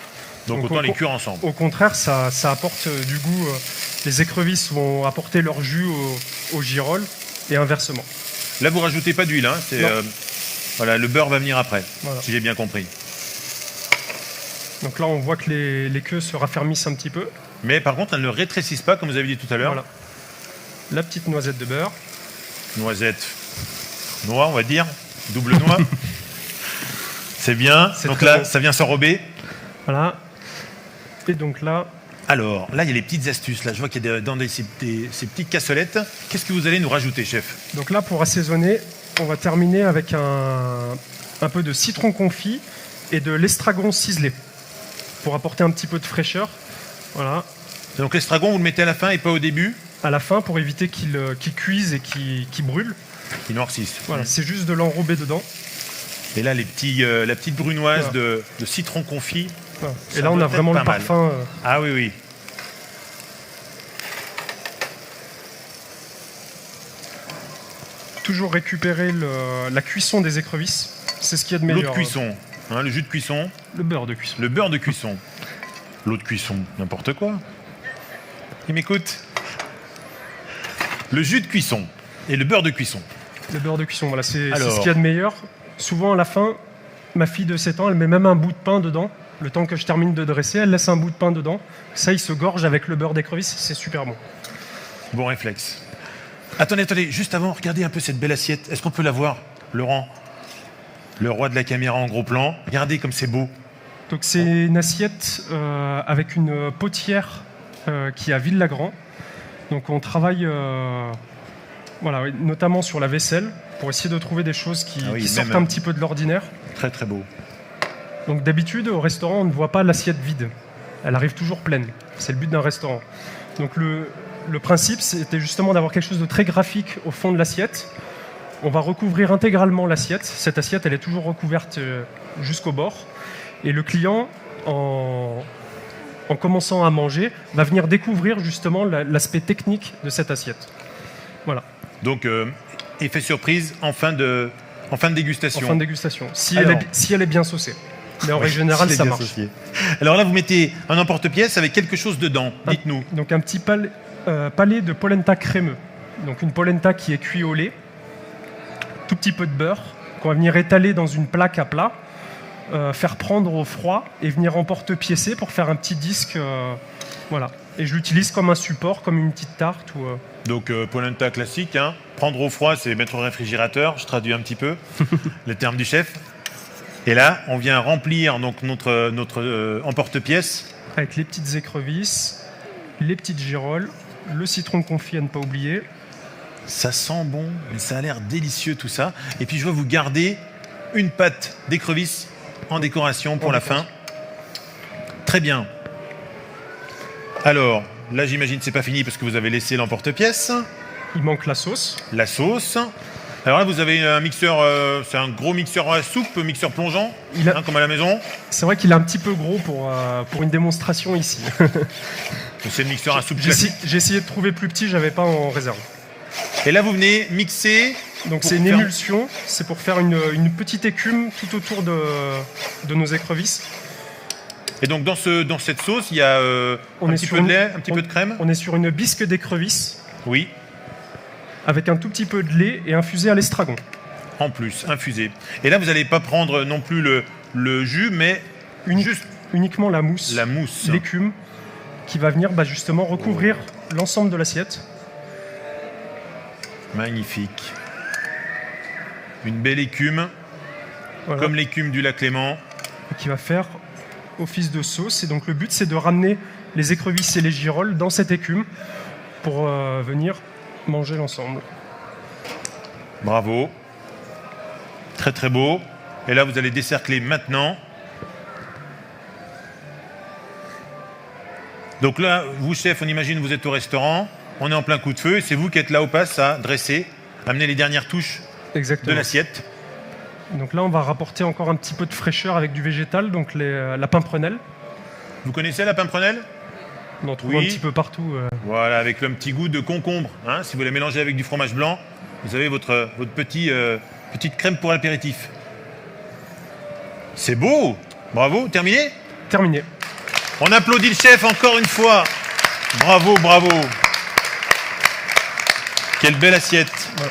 Donc autant les cuire ensemble. Au contraire, ça apporte du goût. Les écrevisses vont apporter leur jus aux girolles et inversement. Là, vous rajoutez pas d'huile, hein, voilà, le beurre va venir après, voilà. Si j'ai bien compris. Donc là, on voit que les queues se raffermissent un petit peu. Mais par contre, elles ne rétrécissent pas, comme vous avez dit tout à l'heure. Voilà. La petite noisette de beurre. Noisette noix, on va dire. Double noix. C'est bien. Donc là, ça vient s'enrober. Voilà. Et donc là, Alors, là, il y a les petites astuces. Là, je vois qu'il y a ces petites cassolettes. Qu'est-ce que vous allez nous rajouter, chef? Donc là, pour assaisonner, on va terminer avec un peu de citron confit et de l'estragon ciselé pour apporter un petit peu de fraîcheur. Voilà. Donc l'estragon, vous le mettez à la fin et pas au début? À la fin, pour éviter qu'il cuise et qu'il brûle. Qui noircissent. Voilà, c'est juste de l'enrober dedans. Et là, la petite brunoise de citron confit. Voilà. Et là, on a vraiment le parfum. Ah oui, oui. Toujours récupérer la cuisson des écrevisses. C'est ce qu'il y a de meilleur. L'eau de cuisson, hein, le jus de cuisson. Le beurre de cuisson. Le beurre de cuisson. L'eau de cuisson, n'importe quoi. Il m'écoute. Le jus de cuisson et le beurre de cuisson. Le beurre de cuisson, voilà, c'est ce qu'il y a de meilleur. Souvent, à la fin, ma fille de 7 ans, elle met même un bout de pain dedans. Le temps que je termine de dresser, elle laisse un bout de pain dedans. Ça, il se gorge avec le beurre d'écrevisse, c'est super bon. Bon réflexe. Attendez, juste avant, regardez un peu cette belle assiette. Est-ce qu'on peut la voir, Laurent? Le roi de la caméra en gros plan. Regardez comme c'est beau. Donc c'est une assiette avec une potière qui est à Ville-Lagrand. Donc on travaille voilà, notamment sur la vaisselle pour essayer de trouver des choses qui sortent un petit peu de l'ordinaire. Très très beau. Donc d'habitude au restaurant on ne voit pas l'assiette vide. Elle arrive toujours pleine. C'est le but d'un restaurant. Donc le principe c'était justement d'avoir quelque chose de très graphique au fond de l'assiette. On va recouvrir intégralement l'assiette. Cette assiette elle est toujours recouverte jusqu'au bord. Et le client, en commençant à manger, va venir découvrir justement l'aspect technique de cette assiette. Voilà. Donc, effet surprise en fin de dégustation. En fin de dégustation, si elle est bien saucée. Mais en règle générale, ça marche. Associé. Alors là, vous mettez un emporte-pièce avec quelque chose dedans. Dites-nous. Donc un petit palais de polenta crémeux. Donc une polenta qui est cuite au lait, tout petit peu de beurre, qu'on va venir étaler dans une plaque à plat. Faire prendre au froid et venir emporte-piécer pour faire un petit disque. Voilà. Et je l'utilise comme un support, comme une petite tarte. Donc polenta classique, hein. Prendre au froid, c'est mettre au réfrigérateur. Je traduis un petit peu le terme du chef. Et là, on vient remplir donc notre emporte-pièce. Avec les petites écrevisses, les petites girolles, le citron confit à ne pas oublier. Ça sent bon, mais ça a l'air délicieux tout ça. Et puis je vais vous garder une pâte d'écrevisses en décoration pour la fin. Très bien. Alors, là j'imagine que c'est pas fini parce que vous avez laissé l'emporte-pièce. Il manque la sauce. La sauce. Alors là vous avez un mixeur, c'est un gros mixeur à soupe, mixeur plongeant, comme à la maison. C'est vrai qu'il est un petit peu gros pour une démonstration ici. C'est le mixeur à soupe classique. J'ai essayé de trouver plus petit, j'avais pas en réserve. Et là vous venez mixer. Donc c'est une émulsion, c'est pour faire une petite écume tout autour de nos écrevisses. Et donc dans cette sauce, il y a un petit peu de lait, un petit peu de crème. On est sur une bisque d'écrevisses. Oui. Avec un tout petit peu de lait et infusé à l'estragon. En plus, infusé. Et là vous n'allez pas prendre non plus le jus, mais uniquement la mousse. La mousse. L'écume qui va venir justement recouvrir l'ensemble de l'assiette. Magnifique. Une belle écume, voilà. Comme l'écume du lac Léman. Qui va faire office de sauce. Et donc le but, c'est de ramener les écrevisses et les girolles dans cette écume pour venir manger l'ensemble. Bravo. Très très beau. Et là, vous allez décercler maintenant. Donc là, vous, chef, on imagine vous êtes au restaurant, on est en plein coup de feu, et c'est vous qui êtes là au passe à dresser, amener les dernières touches. Exactement. De l'assiette. Donc là, on va rapporter encore un petit peu de fraîcheur avec du végétal, donc la pimprenelle. Vous connaissez la pimprenelle? On en trouve un petit peu partout. Voilà, avec un petit goût de concombre. Hein, si vous la mélangez avec du fromage blanc, vous avez votre petite crème pour l'apéritif. C'est beau. Bravo. Terminé? Terminé. On applaudit le chef encore une fois. Bravo, bravo. Quelle belle assiette. Ouais.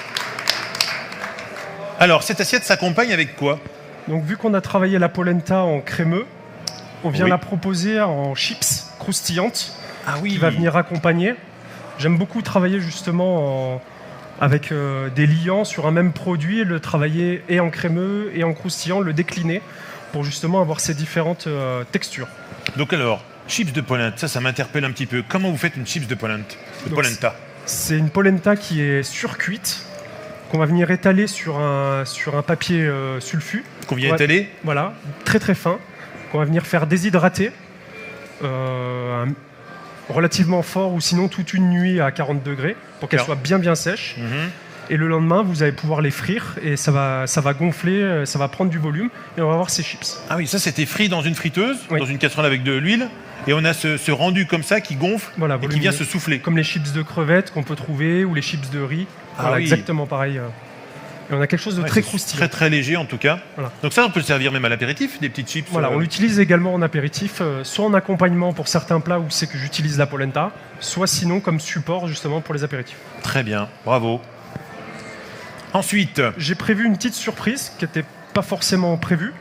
Alors, cette assiette s'accompagne avec quoi? Donc, vu qu'on a travaillé la polenta en crémeux, on vient la proposer en chips croustillantes qui va venir accompagner. J'aime beaucoup travailler justement avec des liants sur un même produit, le travailler et en crémeux et en croustillant, le décliner pour justement avoir ces différentes textures. Donc alors, Chips de polenta, ça m'interpelle un petit peu. Comment vous faites une chips de polenta? C'est une polenta qui est surcuite, qu'on va venir étaler sur un papier sulfu. Qu'on vient étaler? Voilà, très très fin, qu'on va venir faire déshydrater relativement fort ou sinon toute une nuit à 40 degrés pour qu'elle soit bien sèche. Et le lendemain, vous allez pouvoir les frire et ça va gonfler, ça va prendre du volume et on va avoir ces chips. Ah oui, ça c'était frit dans une friteuse, Oui. dans une casserole avec de l'huile. Et on a ce rendu comme ça qui gonfle Voilà, et qui volumineux. vient se souffler. Comme les chips de crevettes qu'on peut trouver ou les chips de riz. Ah Voilà, oui. exactement pareil. Et on a quelque chose de Ouais, très c'est croustillant. Très très léger en tout cas. Voilà. Donc ça, on peut le servir même à l'apéritif, des petites chips. Voilà, on l'utilise également en apéritif, soit en accompagnement pour certains plats où c'est que j'utilise la polenta, soit sinon comme support justement pour les apéritifs. Très bien, bravo. Ensuite, J'ai prévu une petite surprise qui n'était pas forcément prévue.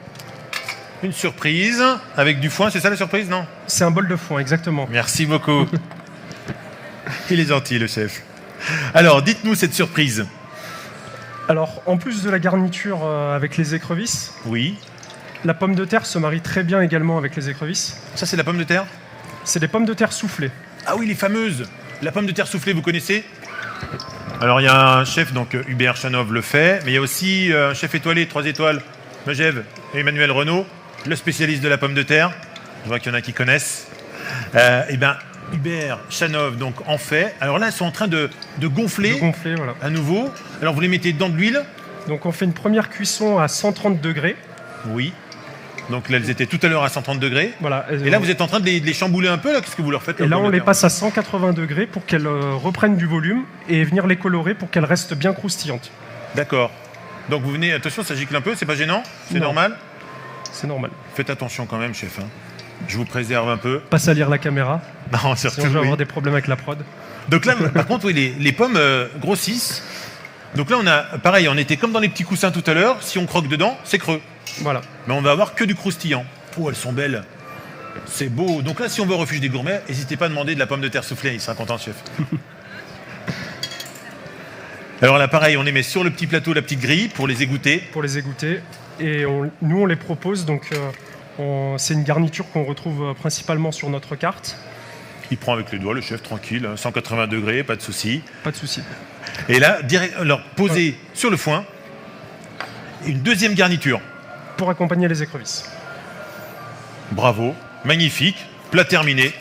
une surprise avec du foin, c'est ça la surprise, non? C'est un bol de foin, exactement. Merci beaucoup. Il est gentil, le chef. Alors, dites-nous cette surprise. Alors, en plus de la garniture avec les écrevisses, Oui. la pomme de terre se marie très bien également avec les écrevisses. Ça, c'est la pomme de terre? C'est des pommes de terre soufflées. Ah oui, les fameuses. La pomme de terre soufflée, vous connaissez? Alors, il y a un chef, donc Hubert Chanov le fait, mais il y a aussi un chef étoilé, 3 étoiles, Megève et Emmanuel Renaud, le spécialiste de la pomme de terre. Je vois qu'il y en a qui connaissent. Eh bien, Hubert Chanov donc, en fait. Alors là, ils sont en train de gonfler De gonfler, voilà. à nouveau. Alors, vous les mettez dans de l'huile? Donc on fait une première cuisson à 130 degrés. Oui. Donc là, elles étaient tout à l'heure à 130 degrés. Voilà. Et là, vous êtes en train de les chambouler un peu, là? Qu'est-ce que vous leur faites? Et là, aux pommes on de les terre passe à 180 degrés pour qu'elles reprennent du volume et venir les colorer pour qu'elles restent bien croustillantes. D'accord. Donc vous venez, attention, ça gicle un peu, c'est pas gênant? C'est Non. normal? C'est normal. Faites attention quand même, chef. Hein. Je vous préserve un peu. Pas salir la caméra, Non, surtout. sinon je vais oui. avoir des problèmes avec la prod. Donc là, par contre, oui, les pommes grossissent. Donc là, on a, pareil, on était comme dans les petits coussins tout à l'heure. Si on croque dedans, c'est creux. Voilà. Mais on va avoir que du croustillant. Oh, elles sont belles. C'est beau. Donc là, si on veut au refuge des gourmets, n'hésitez pas à demander de la pomme de terre soufflée. Il sera content, le chef. Alors là, pareil, on les met sur le petit plateau, la petite grille, pour les égoutter. Pour les égoutter. Et nous, on les propose. Donc, c'est une garniture qu'on retrouve principalement sur notre carte. Il prend avec les doigts, le chef, tranquille, hein, 180 degrés, pas de souci. Pas de souci. Et là, alors, posé sur le foin, une deuxième garniture. Pour accompagner les écrevisses. Bravo, magnifique, plat terminé.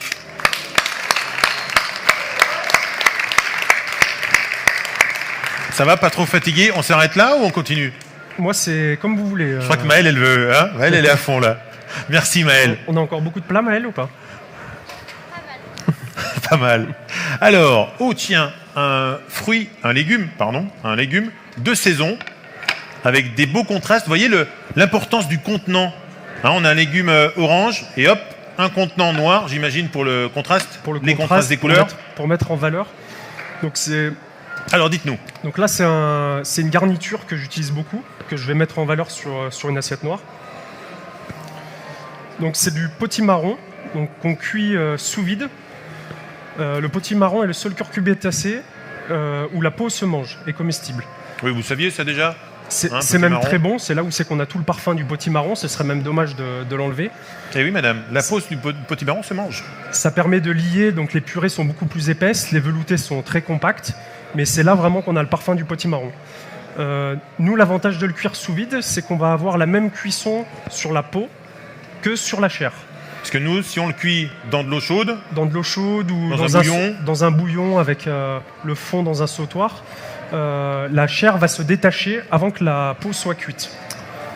Ça va, pas trop fatigué? On s'arrête là ou on continue? Moi, c'est comme vous voulez. Je crois que Maëlle, elle veut. Hein, Maëlle, elle est à fond là. Merci Maëlle. On a encore beaucoup de plats, Maëlle, ou pas? Pas mal. Alors, oh tiens, un légume de saison, avec des beaux contrastes. Vous voyez l'importance du contenant. Hein, on a un légume orange et hop, un contenant noir, j'imagine, pour le contraste, Pour le les contrastes des couleurs. pour mettre en valeur. Donc, Alors dites-nous. donc là, c'est une garniture que j'utilise beaucoup, que je vais mettre en valeur sur une assiette noire. Donc c'est du potimarron, donc qu'on cuit sous vide. Le potimarron est le seul curcubitacé où la peau se mange et comestible. Oui, vous saviez ça déjà? C'est Hein, c'est même potimarron. très bon, c'est là où c'est qu'on a tout le parfum du potimarron, ce serait même dommage de l'enlever. Eh oui madame, la peau du potimarron se mange. Ça permet de lier, donc les purées sont beaucoup plus épaisses, les veloutés sont très compactes, mais c'est là vraiment qu'on a le parfum du potimarron. Nous, l'avantage de le cuire sous vide, c'est qu'on va avoir la même cuisson sur la peau que sur la chair. Parce que nous, si on le cuit dans de l'eau chaude, Dans de l'eau chaude ou Dans un bouillon. dans un bouillon avec le fond dans un sautoir, la chair va se détacher avant que la peau soit cuite.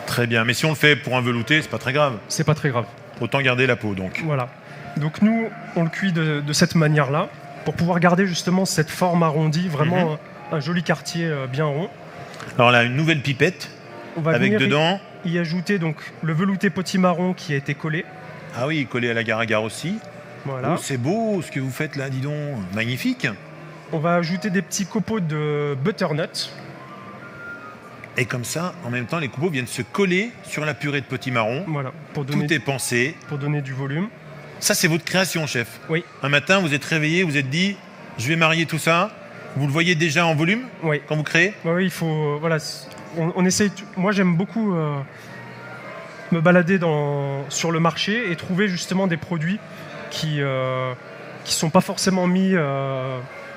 très bien. Mais si on le fait pour un velouté, c'est pas très grave. C'est pas très grave. Autant garder la peau donc. Voilà. Donc nous, on le cuit de cette manière-là pour pouvoir garder justement cette forme arrondie, vraiment un joli quartier bien rond. Alors là, une nouvelle pipette On va avec venir dedans. y ajouter donc le velouté potimarron qui a été collé. Ah oui, collé à l'agar-agar aussi. Voilà. Oh, c'est beau ce que vous faites là, dis donc. Magnifique. On va ajouter des petits copeaux de butternut. Et comme ça, en même temps, les copeaux viennent se coller sur la purée de potimarron. Voilà, pour Tout est donner, pensé. pour donner du volume. Ça, c'est votre création, chef. Oui, Un matin, vous êtes réveillé, vous êtes dit, je vais marier tout ça. Vous le voyez déjà en volume oui. quand vous créez? Oui, il faut. Voilà, on essaye. Moi, j'aime beaucoup me balader sur le marché et trouver justement des produits qui sont pas forcément mis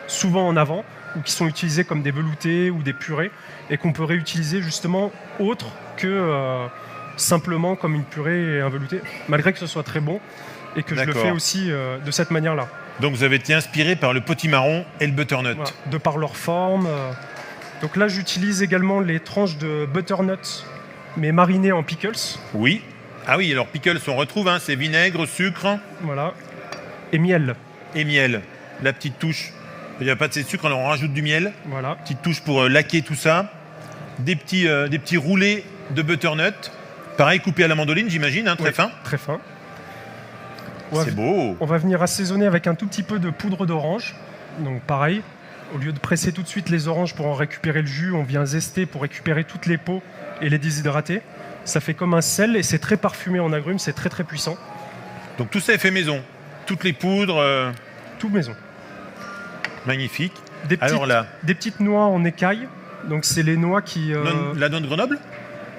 souvent en avant ou qui sont utilisés comme des veloutés ou des purées et qu'on peut réutiliser justement autre que simplement comme une purée et un velouté, malgré que ce soit très bon et que je le fais aussi de cette manière-là. Donc vous avez été inspiré par le potimarron et le butternut. Voilà, de par leur forme. Donc là, j'utilise également les tranches de butternut, mais marinées en pickles. Oui. Ah oui, alors pickles, on retrouve, hein, c'est vinaigre, sucre. Voilà. Et miel. Et miel. La petite touche. Il n'y a pas de sucre, alors on rajoute du miel. Voilà. Petite touche pour laquer tout ça. Des petits roulés de butternut. Pareil, coupé à la mandoline, j'imagine, hein, très fin. Très fin. C'est beau. On va venir assaisonner avec un tout petit peu de poudre d'orange. Donc pareil, au lieu de presser tout de suite les oranges pour en récupérer le jus, on vient zester pour récupérer toutes les peaux et les déshydrater. Ça fait comme un sel et c'est très parfumé en agrumes, c'est très très puissant. Donc tout ça est fait maison. Toutes les poudres. Tout maison. Magnifique. Des petites noix en écaille. Donc c'est les noix qui... La noix de Grenoble ?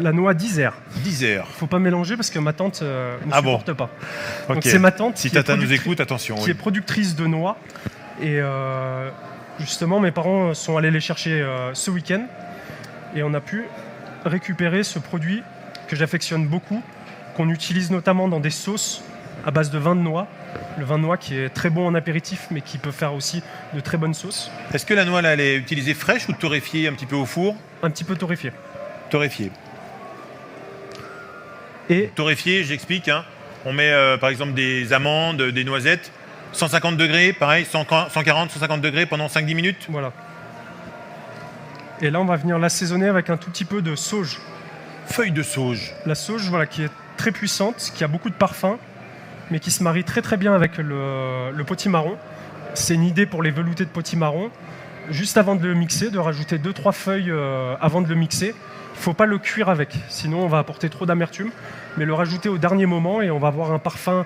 La noix d'Isère. d'Isère. Faut pas mélanger parce que ma tante ne supporte pas. Okay. Donc c'est ma tante si Tata nous écoute, attention. Qui est productrice de noix. Et justement, mes parents sont allés les chercher ce week-end. Et on a pu récupérer ce produit que j'affectionne beaucoup, qu'on utilise notamment dans des sauces à base de vin de noix. Le vin de noix qui est très bon en apéritif, mais qui peut faire aussi de très bonnes sauces. Est-ce que la noix, là, elle est utilisée fraîche ou torréfiée un petit peu au four ? Un petit peu torréfiée. Torréfiée. Et torréfiée, j'explique. Hein. On met par exemple des amandes, des noisettes, 150 degrés, pareil, 140, 150 degrés pendant 5-10 minutes. Voilà. Et là, on va venir l'assaisonner avec un tout petit peu de sauge. Feuille de sauge. La sauge, voilà, qui est très puissante, qui a beaucoup de parfum, mais qui se marie très très bien avec le potimarron. C'est une idée pour les veloutés de potimarron. Juste avant de le mixer, de rajouter 2-3 feuilles avant de le mixer. Il ne faut pas le cuire avec, sinon on va apporter trop d'amertume. Mais le rajouter au dernier moment et on va avoir un parfum.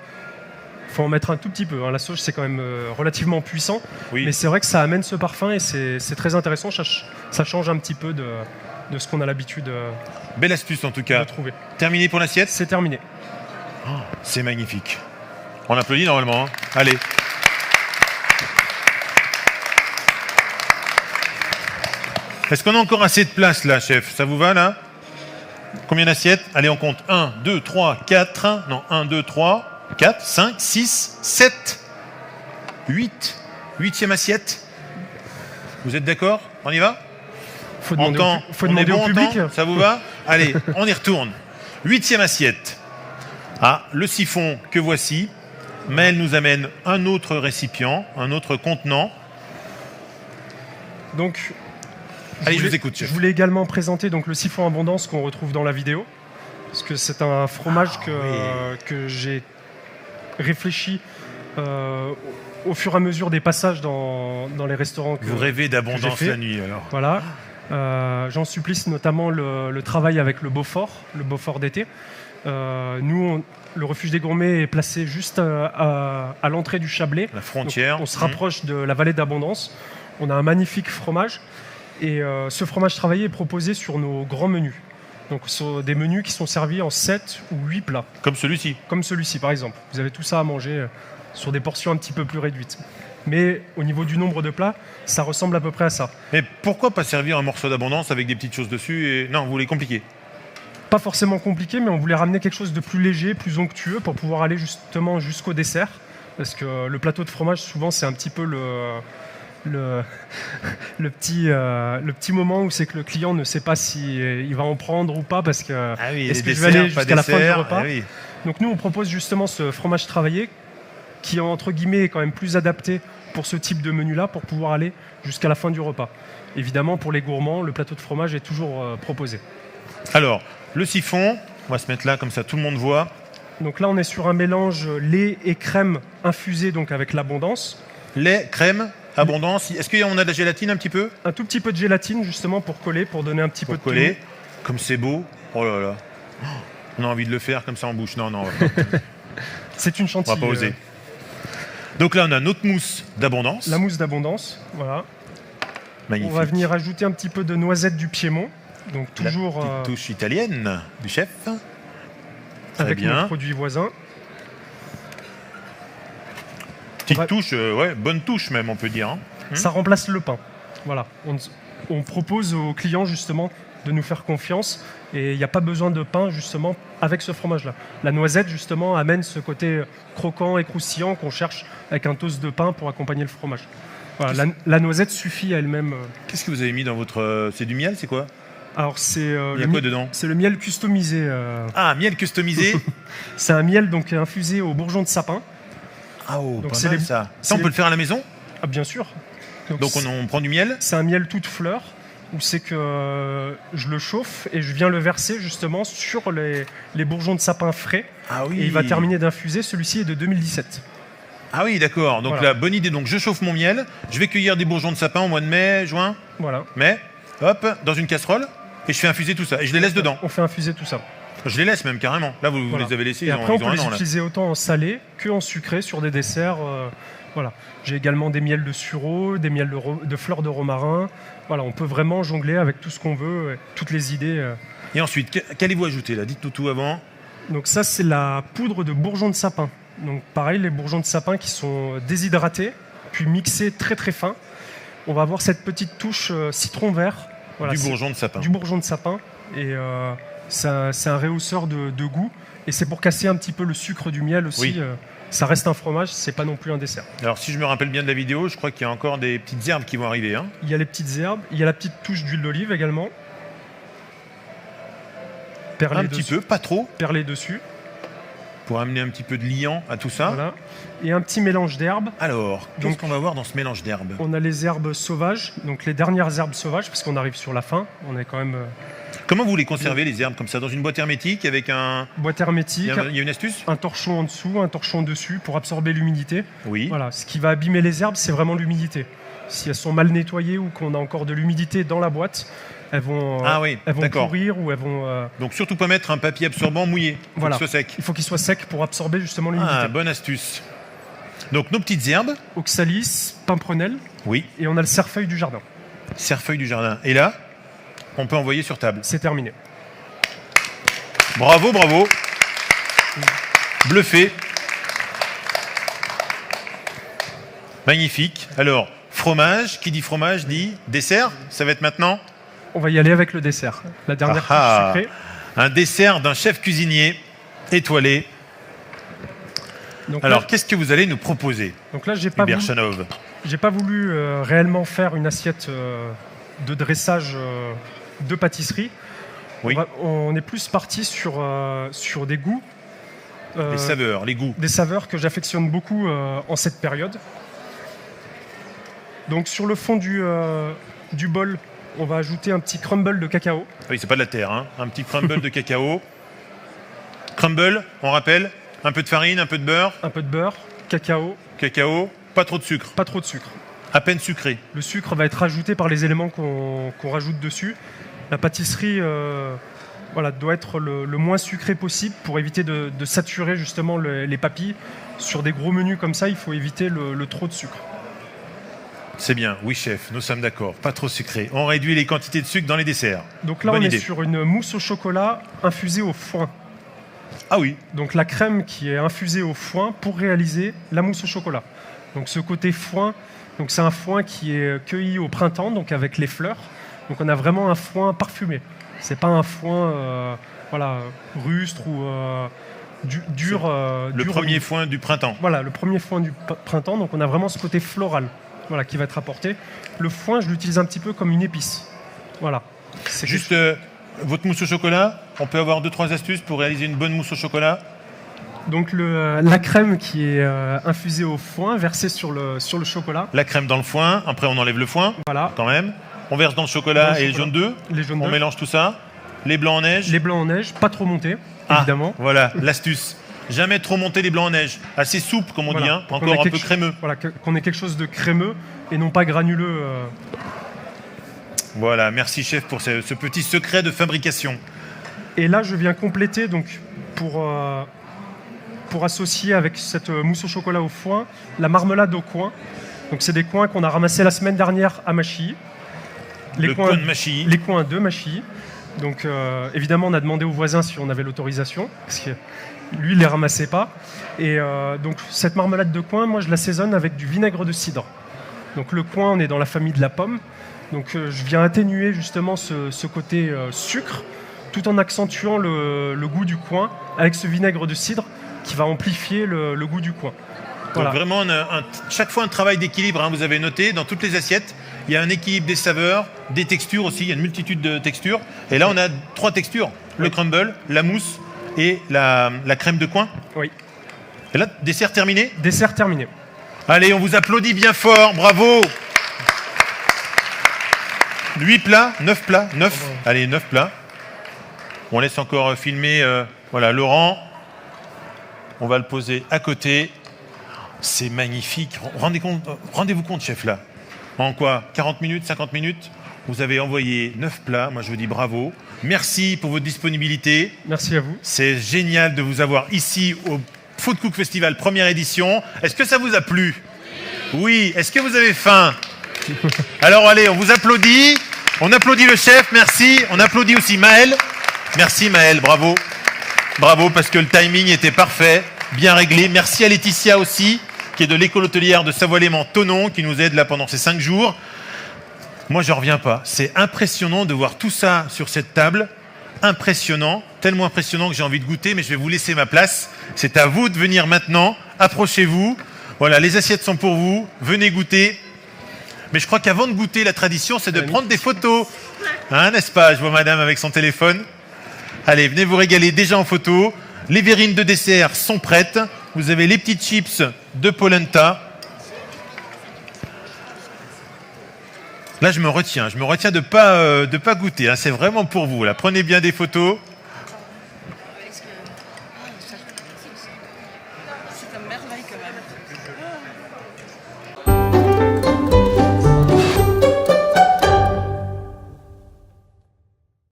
Il faut en mettre un tout petit peu. Hein. La sauge, c'est quand même relativement puissant. Oui. Mais c'est vrai que ça amène ce parfum et c'est très intéressant. Ça change un petit peu de ce qu'on a l'habitude Belle astuce en tout cas. de trouver. Terminé pour l'assiette ? C'est terminé. Oh, c'est magnifique. On applaudit normalement. Hein. Allez. Est-ce qu'on a encore assez de place là, chef ? Ça vous va là ? Combien d'assiettes ? Allez, on compte. 1, 2, 3, 4. Non, 1, 2, 3, 4, 5, 6, 7, 8. 8e assiette. Vous êtes d'accord ? On y va ? Faut demander au public. Ça vous va ? Allez, on y retourne. 8e assiette. Ah, le siphon que voici. Maëlle nous amène un autre récipient, un autre contenant. Donc, allez, je vous écoute, chef. Je voulais également présenter donc, le siphon abondance qu'on retrouve dans la vidéo. Parce que c'est un fromage que j'ai réfléchi au fur et à mesure des passages dans les restaurants. Vous rêvez d'abondance la nuit alors. Voilà. J'en supplice notamment le travail avec le Beaufort d'été. Nous, le refuge des gourmets est placé juste à l'entrée du Chablais. La frontière. Donc, on se rapproche de la vallée d'Abondance. On a un magnifique fromage. Et ce fromage travaillé est proposé sur nos grands menus. Donc sur des menus qui sont servis en 7 ou 8 plats. Comme celui-ci. Comme celui-ci par exemple. Vous avez tout ça à manger sur des portions un petit peu plus réduites. Mais au niveau du nombre de plats, ça ressemble à peu près à ça. Mais pourquoi pas servir un morceau d'abondance avec des petites choses dessus et... Non, vous voulez compliquer. Pas forcément compliqué, mais on voulait ramener quelque chose de plus léger, plus onctueux pour pouvoir aller justement jusqu'au dessert. Parce que le plateau de fromage, souvent, c'est un petit peu le petit moment où c'est que le client ne sait pas s'il va en prendre ou pas parce que est-ce que je vais aller jusqu'à la fin du repas. Donc nous on propose justement ce fromage travaillé qui entre guillemets est quand même plus adapté pour ce type de menu là pour pouvoir aller jusqu'à la fin du repas. Évidemment pour les gourmands le plateau de fromage est toujours proposé. Alors le siphon, on va se mettre là comme ça tout le monde voit. Donc là on est sur un mélange lait et crème infusé donc avec l'abondance. Lait, crème, abondance. Est-ce qu'on a de la gélatine un petit peu ? Un tout petit peu de gélatine justement pour coller, pour donner un petit peu de coller. Comme c'est beau. Oh là là. On a envie de le faire comme ça en bouche. Non, non. C'est une chantilly. On va pas oser. Donc là, on a notre mousse d'abondance. La mousse d'abondance, voilà. Magnifique. On va venir ajouter un petit peu de noisettes du Piémont. Donc toujours la petite touche italienne du chef. Très avec bien. Nos produits voisins. Petite touche, bonne touche même, on peut dire. Hein. Ça remplace le pain. Voilà. On propose aux clients justement de nous faire confiance et il n'y a pas besoin de pain justement avec ce fromage-là. La noisette justement amène ce côté croquant et croustillant qu'on cherche avec un toast de pain pour accompagner le fromage. Voilà, la noisette suffit à elle-même. Qu'est-ce que vous avez mis dans votre... c'est du miel, c'est quoi? Alors c'est il y a quoi dedans? C'est le miel customisé. Ah, miel customisé. C'est un miel donc infusé au bourgeon de sapin. Ah oh, donc pas mal, ça. Ça, on peut le faire à la maison? Ah, bien sûr. Donc on prend du miel? C'est un miel toute fleur, où c'est que je le chauffe et je viens le verser justement sur les bourgeons de sapin frais. Ah oui. Et il va terminer d'infuser. Celui-ci est de 2017. Ah oui, d'accord. Donc voilà. la bonne idée. Donc je chauffe mon miel, je vais cueillir des bourgeons de sapin au mois de mai, juin. Voilà. Mai, hop, dans une casserole, et je fais infuser tout ça. Et je les laisse dedans. On fait infuser tout ça. Je les laisse même carrément. Là, vous Voilà. les avez laissés, et après, on ils ont peut un les an. Là. utiliser autant en salé qu'en sucré sur des desserts. Voilà. J'ai également des miels de sureau, des miels de fleurs de romarin. Voilà, on peut vraiment jongler avec tout ce qu'on veut, toutes les idées. Et ensuite, qu'allez-vous ajouter là? Dites-nous tout avant. Donc ça, c'est la poudre de bourgeons de sapin. Donc pareil, les bourgeons de sapin qui sont déshydratés, puis mixés très très fins. On va avoir cette petite touche citron vert. Voilà, du bourgeon de sapin. Du bourgeon de sapin. Et c'est un rehausseur de goût. Et c'est pour casser un petit peu le sucre du miel aussi. Oui. Ça reste un fromage, c'est pas non plus un dessert. Alors si je me rappelle bien de la vidéo, je crois qu'il y a encore des petites herbes qui vont arriver. Hein. Il y a les petites herbes, il y a la petite touche d'huile d'olive également. Un petit peu, pas trop. Perlée dessus. Pour amener un petit peu de liant à tout ça. Voilà. Et un petit mélange d'herbes. Alors, qu'est-ce qu'on va voir dans ce mélange d'herbes? On a les herbes sauvages, donc les dernières herbes sauvages, parce qu'on arrive sur la fin. On est quand même... Comment vous les conservez, les herbes, comme ça? Dans une boîte hermétique avec un... Boîte hermétique. Il y a une astuce? Un torchon en dessous, un torchon dessus pour absorber l'humidité. Oui. Voilà. Ce qui va abîmer les herbes, c'est vraiment l'humidité. Si elles sont mal nettoyées ou qu'on a encore de l'humidité dans la boîte, elles vont pourrir ou elles vont... Donc surtout pas mettre un papier absorbant mouillé. Voilà. Qu'il soit sec. Il faut qu'il soit sec pour absorber justement l'humidité. Ah, bonne astuce. Donc nos petites herbes. Oxalis, pimprenelle. Oui. Et on a le cerfeuil du jardin. Cerfeuil du jardin. Et là, on peut envoyer sur table. C'est terminé. Bravo, bravo. Bluffé. Magnifique. Alors, fromage, qui dit fromage dit dessert. Ça va être maintenant? On va y aller avec le dessert. La dernière touche sucrée. Un dessert d'un chef cuisinier étoilé. Donc alors, là, qu'est-ce que vous allez nous proposer? Donc là, j'ai pas voulu réellement faire une assiette de dressage de pâtisserie. Oui. On est plus parti sur des goûts. Les saveurs, les goûts. Des saveurs que j'affectionne beaucoup en cette période. Donc sur le fond du bol, on va ajouter un petit crumble de cacao. Oui, c'est pas de la terre, hein. Un petit crumble de cacao. Crumble, on rappelle, un peu de farine, un peu de beurre. Un peu de beurre, cacao. Cacao, pas trop de sucre. Pas trop de sucre. À peine sucré. Le sucre va être ajouté par les éléments qu'on rajoute dessus. La pâtisserie doit être le moins sucré possible pour éviter de saturer justement les papilles. Sur des gros menus comme ça, il faut éviter le trop de sucre. C'est bien, oui chef, nous sommes d'accord, pas trop sucré. On réduit les quantités de sucre dans les desserts. Donc là, Bonne on idée. est sur une mousse au chocolat infusée au foin. Ah oui. Donc la crème qui est infusée au foin pour réaliser la mousse au chocolat. Donc ce côté foin, donc c'est un foin qui est cueilli au printemps, donc avec les fleurs. Donc on a vraiment un foin parfumé. C'est pas un foin rustre ou dur. Le premier foin du printemps. Voilà, le premier foin du printemps. Donc on a vraiment ce côté floral, qui va être apporté. Le foin, je l'utilise un petit peu comme une épice. Voilà. C'est juste votre mousse au chocolat. On peut avoir 2-3 astuces pour réaliser une bonne mousse au chocolat. Donc la crème qui est infusée au foin, versée sur le chocolat. La crème dans le foin. Après, on enlève le foin. Voilà. Quand même. On verse dans le chocolat et les jaunes d'œufs. On mélange tout ça. Les blancs en neige. Les blancs en neige, pas trop montés, évidemment. Voilà, l'astuce. Jamais trop monter les blancs en neige. Assez souple, comme on dit, hein. Encore un peu crémeux. Voilà, qu'on ait quelque chose de crémeux et non pas granuleux. Voilà, merci chef pour ce petit secret de fabrication. Et là, je viens compléter donc pour associer avec cette mousse au chocolat au foin, la marmelade au coin. Donc c'est des coins qu'on a ramassés la semaine dernière à Machy. Le coin de Machy. Les coins de Machy. Donc évidemment, on a demandé aux voisins si on avait l'autorisation. Parce Lui, il les ramassait pas. Et donc, cette marmelade de coin, moi, je l'assaisonne avec du vinaigre de cidre. Donc, le coin, on est dans la famille de la pomme. Donc, je viens atténuer justement ce côté sucre, tout en accentuant le goût du coin avec ce vinaigre de cidre qui va amplifier le goût du coin. Voilà. Donc vraiment, chaque fois un travail d'équilibre, hein, vous avez noté, dans toutes les assiettes, il y a un équilibre des saveurs, des textures aussi, il y a une multitude de textures. Et là, on a 3 textures, le crumble, la mousse et la crème de coin. Oui. Et là, dessert terminé? Dessert terminé. Allez, on vous applaudit bien fort, bravo. 8 plats, 9 plats, 9. Allez, 9 plats. On laisse encore filmer, voilà, Laurent. On va le poser à côté. C'est magnifique. Rendez-vous compte, chef, là. En quoi 40 minutes, 50 minutes, vous avez envoyé 9 plats. Moi, je vous dis bravo. Merci pour votre disponibilité. Merci à vous. C'est génial de vous avoir ici au Food Cook Festival, première édition. Est-ce que ça vous a plu? Oui. Est-ce que vous avez faim? Alors, allez, on vous applaudit. On applaudit le chef, merci. On applaudit aussi Maël. Merci Maël, bravo. Bravo, parce que le timing était parfait, bien réglé. Merci à Laetitia aussi, qui est de l'école hôtelière de Savoie-Léman-Thonon, qui nous aide là pendant ces 5 jours. Moi, je ne reviens pas. C'est impressionnant de voir tout ça sur cette table. Impressionnant, tellement impressionnant que j'ai envie de goûter, mais je vais vous laisser ma place. C'est à vous de venir maintenant. Approchez-vous. Voilà, les assiettes sont pour vous. Venez goûter. Mais je crois qu'avant de goûter, la tradition, c'est de prendre des photos. Hein, n'est-ce pas? Je vois madame avec son téléphone. Allez, venez vous régaler déjà en photo. Les verrines de dessert sont prêtes. Vous avez les petites chips de polenta. Là, je me retiens de pas goûter. Hein. C'est vraiment pour vous. Là. Prenez bien des photos.